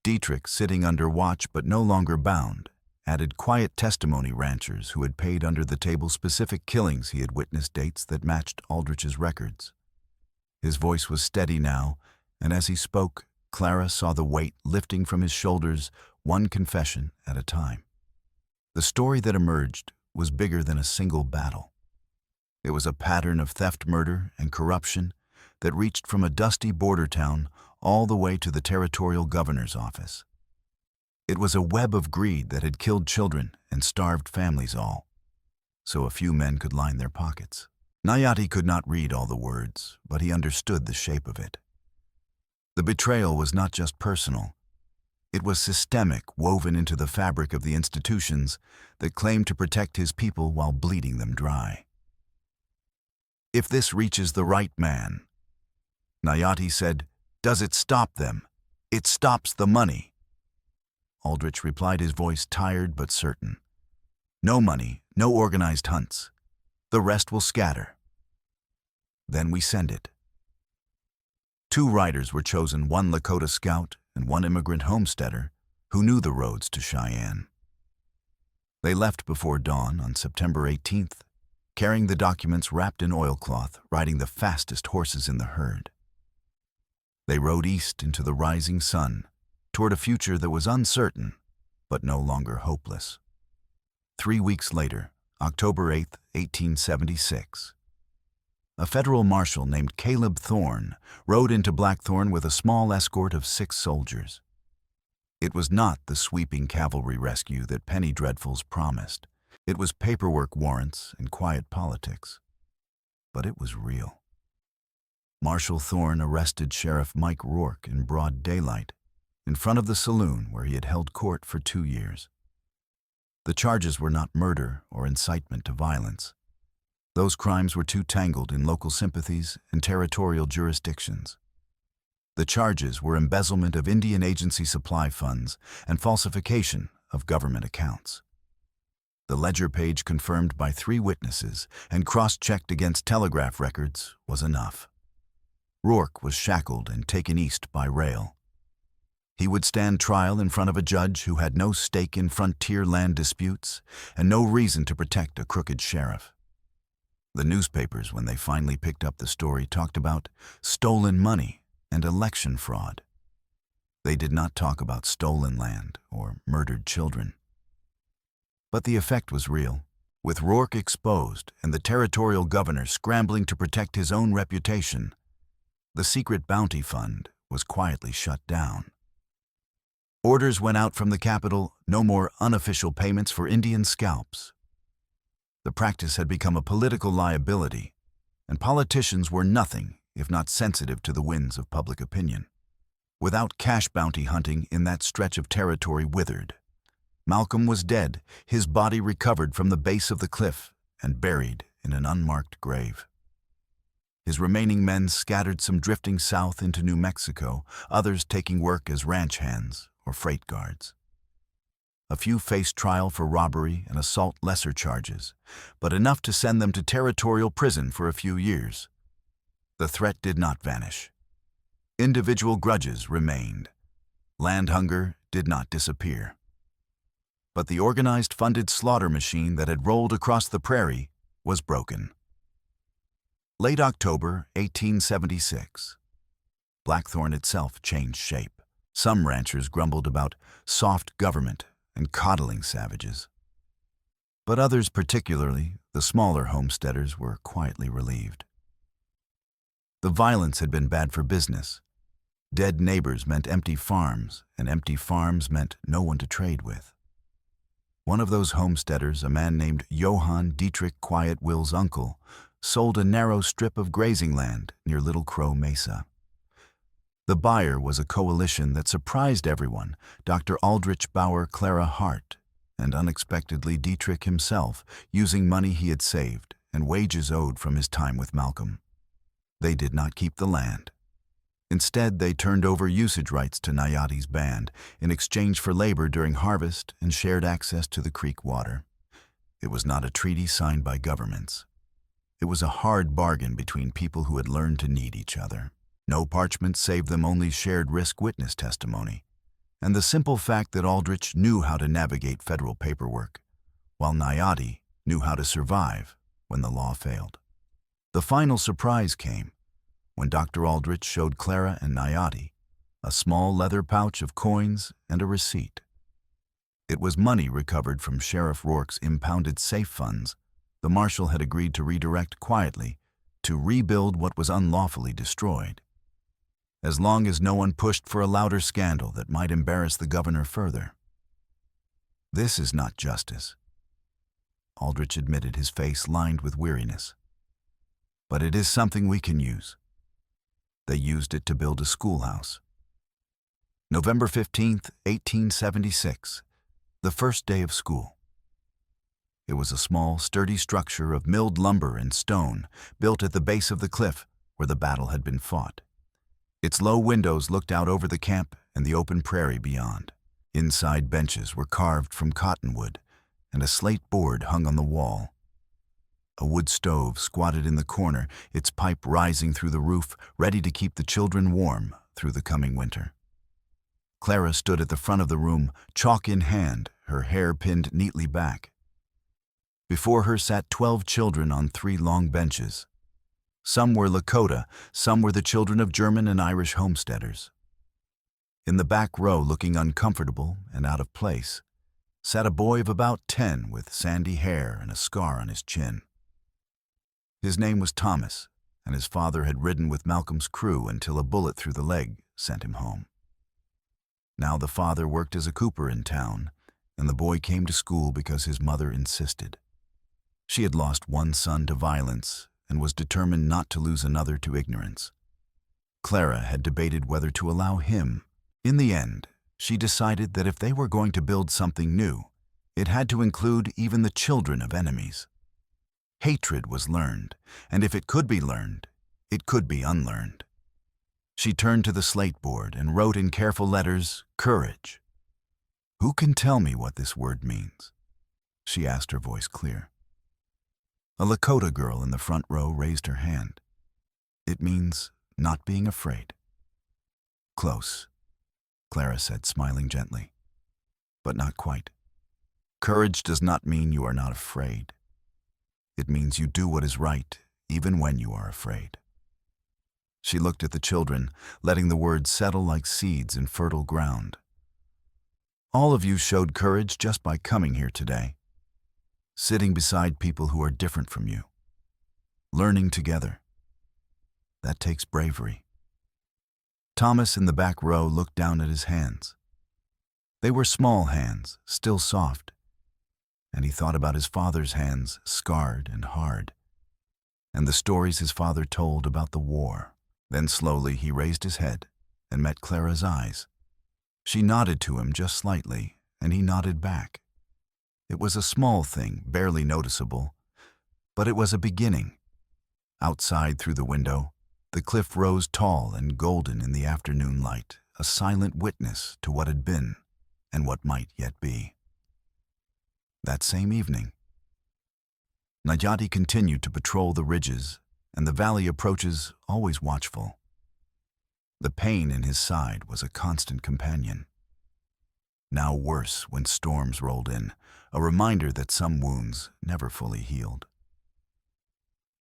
Dietrich, sitting under watch but no longer bound, added quiet testimony, ranchers who had paid under the table specific killings he had witnessed, dates that matched Aldrich's records. His voice was steady now, and as he spoke, Clara saw the weight lifting from his shoulders, one confession at a time. The story that emerged was bigger than a single battle. It was a pattern of theft, murder, and corruption that reached from a dusty border town all the way to the territorial governor's office. It was a web of greed that had killed children and starved families, all so a few men could line their pockets. Nayati could not read all the words, but he understood the shape of it. The betrayal was not just personal. It was systemic, woven into the fabric of the institutions that claimed to protect his people while bleeding them dry. "If this reaches the right man," Nayati said, "does it stop them? It stops the money." Aldrich replied, his voice tired but certain. "No money, no organized hunts. The rest will scatter. Then we send it." 2 riders were chosen, one Lakota scout and one immigrant homesteader who knew the roads to Cheyenne. They left before dawn on September 18th carrying the documents wrapped in oilcloth, riding the fastest horses in the herd. They rode east into the rising sun, toward a future that was uncertain, but no longer hopeless. 3 weeks later, October 8, 1876, a federal marshal named Caleb Thorne rode into Blackthorn with a small escort of 6 soldiers. It was not the sweeping cavalry rescue that penny dreadfuls promised. It was paperwork warrants and quiet politics. But it was real. Marshal Thorne arrested Sheriff Mike Rourke in broad daylight, in front of the saloon where he had held court for 2 years. The charges were not murder or incitement to violence. Those crimes were too tangled in local sympathies and territorial jurisdictions. The charges were embezzlement of Indian Agency supply funds and falsification of government accounts. The ledger page confirmed by 3 witnesses and cross-checked against telegraph records was enough. Rourke was shackled and taken east by rail. He would stand trial in front of a judge who had no stake in frontier land disputes and no reason to protect a crooked sheriff. The newspapers, when they finally picked up the story, talked about stolen money and election fraud. They did not talk about stolen land or murdered children. But the effect was real. With Rourke exposed and the territorial governor scrambling to protect his own reputation, the secret bounty fund was quietly shut down. Orders went out from the capital, no more unofficial payments for Indian scalps. The practice had become a political liability, and politicians were nothing if not sensitive to the winds of public opinion. Without cash bounty hunting in that stretch of territory withered. Malcolm was dead, his body recovered from the base of the cliff and buried in an unmarked grave. His remaining men scattered, some drifting south into New Mexico, others taking work as ranch hands or freight guards. A few faced trial for robbery and assault, lesser charges, but enough to send them to territorial prison for a few years. The threat did not vanish. Individual grudges remained. Land hunger did not disappear. But the organized, funded slaughter machine that had rolled across the prairie was broken. Late October 1876. Blackthorn itself changed shape. Some ranchers grumbled about soft government and coddling savages. But others, particularly the smaller homesteaders, were quietly relieved. The violence had been bad for business. Dead neighbors meant empty farms, and empty farms meant no one to trade with. One of those homesteaders, a man named Johann Dietrich Quiet Will's uncle, sold a narrow strip of grazing land near Little Crow Mesa. The buyer was a coalition that surprised everyone, Dr. Aldrich Bauer Clara Hart, and unexpectedly Dietrich himself, using money he had saved and wages owed from his time with Malcolm. They did not keep the land. Instead, they turned over usage rights to Nayati's band in exchange for labor during harvest and shared access to the creek water. It was not a treaty signed by governments. It was a hard bargain between people who had learned to need each other. No parchment saved them, only shared risk witness testimony, and the simple fact that Aldrich knew how to navigate federal paperwork, while Nayati knew how to survive when the law failed. The final surprise came when Dr. Aldrich showed Clara and Nayati a small leather pouch of coins and a receipt. It was money recovered from Sheriff Rourke's impounded safe funds the marshal had agreed to redirect quietly to rebuild what was unlawfully destroyed. As long as no one pushed for a louder scandal that might embarrass the governor further. This is not justice. Aldrich admitted, his face lined with weariness. But it is something we can use. They used it to build a schoolhouse. November 15th, 1876, the first day of school. It was a small, sturdy structure of milled lumber and stone, built at the base of the cliff where the battle had been fought. Its low windows looked out over the camp and the open prairie beyond. Inside, benches were carved from cottonwood, and a slate board hung on the wall. A wood stove squatted in the corner, its pipe rising through the roof, ready to keep the children warm through the coming winter. Clara stood at the front of the room, chalk in hand, her hair pinned neatly back. Before her sat 12 children on 3 long benches. Some were Lakota, some were the children of German and Irish homesteaders. In the back row, looking uncomfortable and out of place, sat a boy of about 10 with sandy hair and a scar on his chin. His name was Thomas, and his father had ridden with Malcolm's crew until a bullet through the leg sent him home. Now the father worked as a cooper in town, and the boy came to school because his mother insisted. She had lost one son to violence and was determined not to lose another to ignorance. Clara had debated whether to allow him. In the end, she decided that if they were going to build something new, it had to include even the children of enemies. Hatred was learned, and if it could be learned, it could be unlearned. She turned to the slate board and wrote in careful letters, "Courage." "Who can tell me what this word means?" she asked, her voice clear. A Lakota girl in the front row raised her hand. "It means not being afraid." "Close," Clara said, smiling gently. "But not quite. Courage does not mean you are not afraid. It means you do what is right, even when you are afraid." She looked at the children, letting the words settle like seeds in fertile ground. "All of you showed courage just by coming here today. Sitting beside people who are different from you. Learning together. That takes bravery." Thomas in the back row looked down at his hands. They were small hands, still soft, and he thought about his father's hands, scarred and hard, and the stories his father told about the war. Then slowly he raised his head and met Clara's eyes. She nodded to him just slightly, and he nodded back. It was a small thing, barely noticeable, but it was a beginning. Outside through the window, the cliff rose tall and golden in the afternoon light, a silent witness to what had been and what might yet be. That same evening, Nayati continued to patrol the ridges and the valley approaches always watchful. The pain in his side was a constant companion. Now worse when storms rolled in, a reminder that some wounds never fully healed.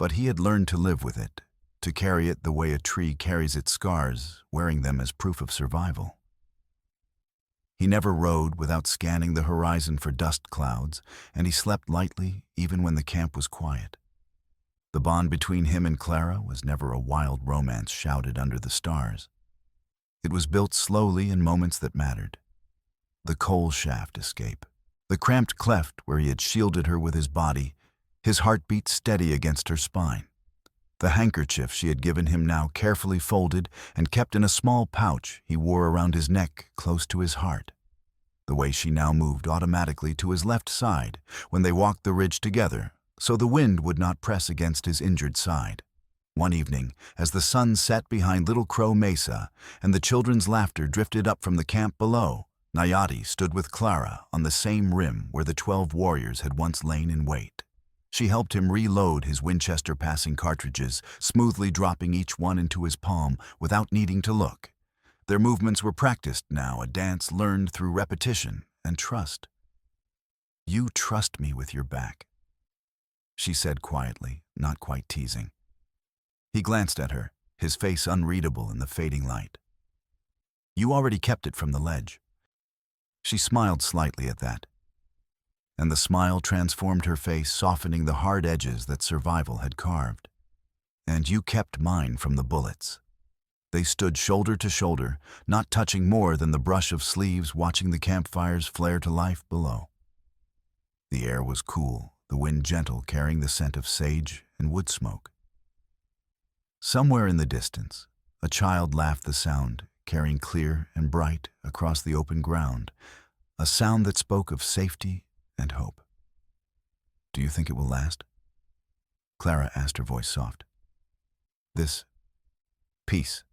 But he had learned to live with it, to carry it the way a tree carries its scars, wearing them as proof of survival. He never rode without scanning the horizon for dust clouds, and he slept lightly even when the camp was quiet. The bond between him and Clara was never a wild romance shouted under the stars. It was built slowly in moments that mattered. The coal shaft escape, the cramped cleft where he had shielded her with his body, his heartbeat steady against her spine. The handkerchief she had given him now carefully folded and kept in a small pouch he wore around his neck close to his heart. The way she now moved automatically to his left side when they walked the ridge together, so the wind would not press against his injured side. One evening, as the sun set behind Little Crow Mesa and the children's laughter drifted up from the camp below, Nayati stood with Clara on the same rim where the 12 warriors had once lain in wait. She helped him reload his Winchester passing cartridges, smoothly dropping each one into his palm without needing to look. Their movements were practiced now, a dance learned through repetition and trust. "You trust me with your back," she said quietly, not quite teasing. He glanced at her, his face unreadable in the fading light. "You already kept it from the ledge." She smiled slightly at that, and the smile transformed her face, softening the hard edges that survival had carved. "And you kept mine from the bullets." They stood shoulder to shoulder, not touching more than the brush of sleeves, watching the campfires flare to life below. The air was cool, the wind gentle, carrying the scent of sage and wood smoke. Somewhere in the distance, a child laughed the sound, carrying clear and bright across the open ground, a sound that spoke of safety and hope. "Do you think it will last?" Clara asked, her voice soft. "This peace."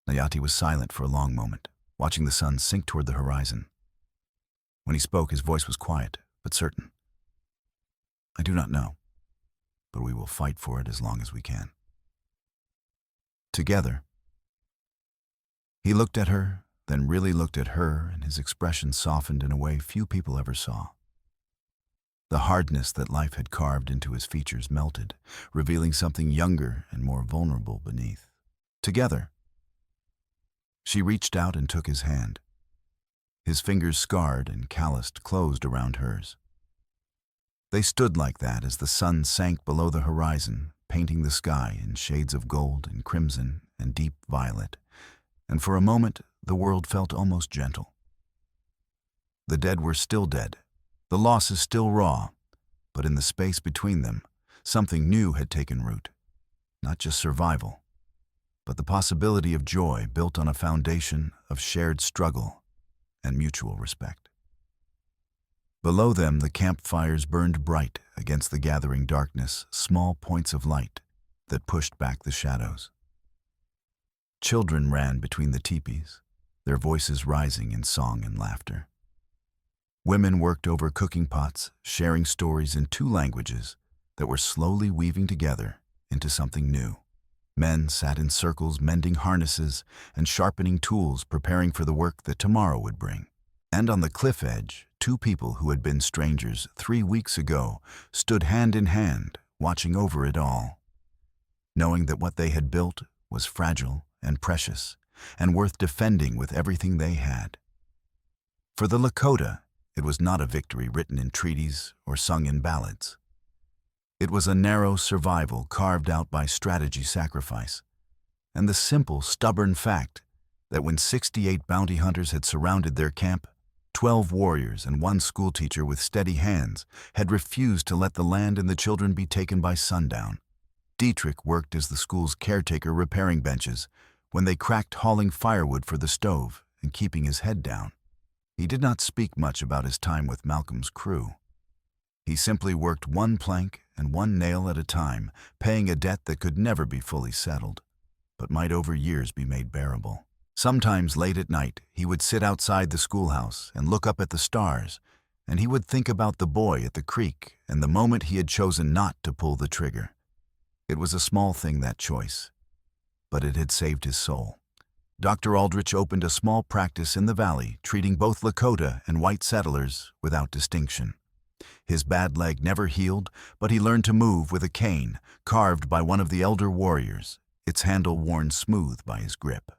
Nayati was silent for a long moment, watching the sun sink toward the horizon. When he spoke, his voice was quiet, but certain. "I do not know, but we will fight for it as long as we can." Together. He looked at her, then really looked at her, and his expression softened in a way few people ever saw. The hardness that life had carved into his features melted, revealing something younger and more vulnerable beneath. Together, she reached out and took his hand. His fingers, scarred and calloused, closed around hers. They stood like that as the sun sank below the horizon, painting the sky in shades of gold and crimson and deep violet, and for a moment the world felt almost gentle. The dead were still dead, the losses still raw, but in the space between them, something new had taken root. Not just survival, but the possibility of joy built on a foundation of shared struggle and mutual respect. Below them, the campfires burned bright against the gathering darkness, small points of light that pushed back the shadows. Children ran between the teepees, their voices rising in song and laughter. Women worked over cooking pots, sharing stories in two languages that were slowly weaving together into something new. Men sat in circles mending harnesses and sharpening tools, preparing for the work that tomorrow would bring. And on the cliff edge, two people who had been strangers 3 weeks ago stood hand in hand, watching over it all, knowing that what they had built was fragile and precious and worth defending with everything they had. For the Lakota, it was not a victory written in treaties or sung in ballads. It was a narrow survival carved out by strategy, sacrifice, and the simple, stubborn fact that when 68 bounty hunters had surrounded their camp, 12 warriors and 1 schoolteacher with steady hands had refused to let the land and the children be taken by Sundown. Dietrich worked as the school's caretaker, repairing benches, when they cracked hauling firewood for the stove and keeping his head down. He did not speak much about his time with Malcolm's crew. He simply worked 1 plank and 1 nail at a time, paying a debt that could never be fully settled, but might over years be made bearable. Sometimes late at night, he would sit outside the schoolhouse and look up at the stars, and he would think about the boy at the creek and the moment he had chosen not to pull the trigger. It was a small thing, that choice, but it had saved his soul. Dr. Aldrich opened a small practice in the valley, treating both Lakota and white settlers without distinction. His bad leg never healed, but he learned to move with a cane carved by one of the elder warriors, its handle worn smooth by his grip.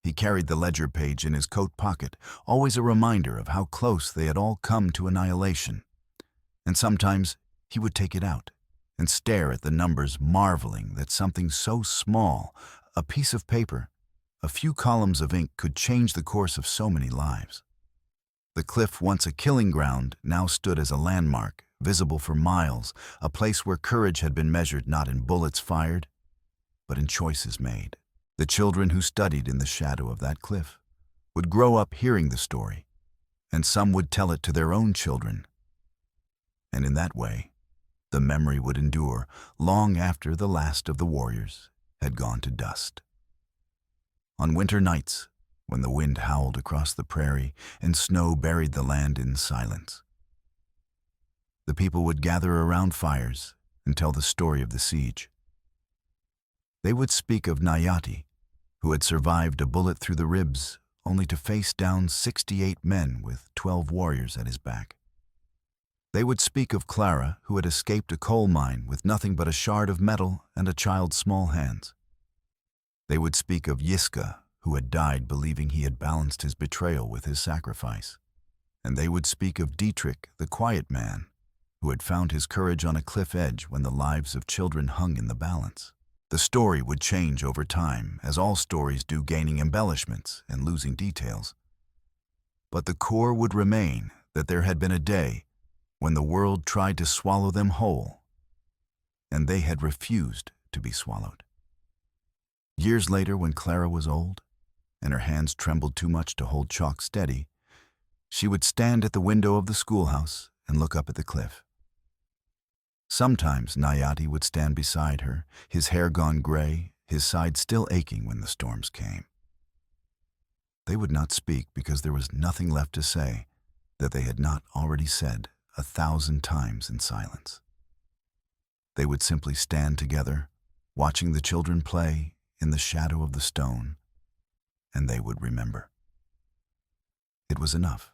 He carried the ledger page in his coat pocket, always a reminder of how close they had all come to annihilation. And sometimes he would take it out and stare at the numbers, marveling that something so small, a piece of paper, a few columns of ink, could change the course of so many lives. The cliff, once a killing ground, now stood as a landmark, visible for miles, a place where courage had been measured not in bullets fired, but in choices made. The children who studied in the shadow of that cliff would grow up hearing the story, and some would tell it to their own children. And in that way, the memory would endure long after the last of the warriors had gone to dust. On winter nights, when the wind howled across the prairie and snow buried the land in silence, the people would gather around fires and tell the story of the siege. They would speak of Nayati, who had survived a bullet through the ribs only to face down 68 men with 12 warriors at his back. They would speak of Clara, who had escaped a coal mine with nothing but a shard of metal and a child's small hands. They would speak of Yiska, who had died believing he had balanced his betrayal with his sacrifice. And they would speak of Dietrich, the quiet man, who had found his courage on a cliff edge when the lives of children hung in the balance. The story would change over time, as all stories do, gaining embellishments and losing details. But the core would remain, that there had been a day when the world tried to swallow them whole, and they had refused to be swallowed. Years later, when Clara was old, and her hands trembled too much to hold chalk steady, she would stand at the window of the schoolhouse and look up at the cliff. Sometimes Nayati would stand beside her, his hair gone gray, his side still aching when the storms came. They would not speak because there was nothing left to say that they had not already said 1,000 times in silence. They would simply stand together, watching the children play in the shadow of the stone, and they would remember. It was enough.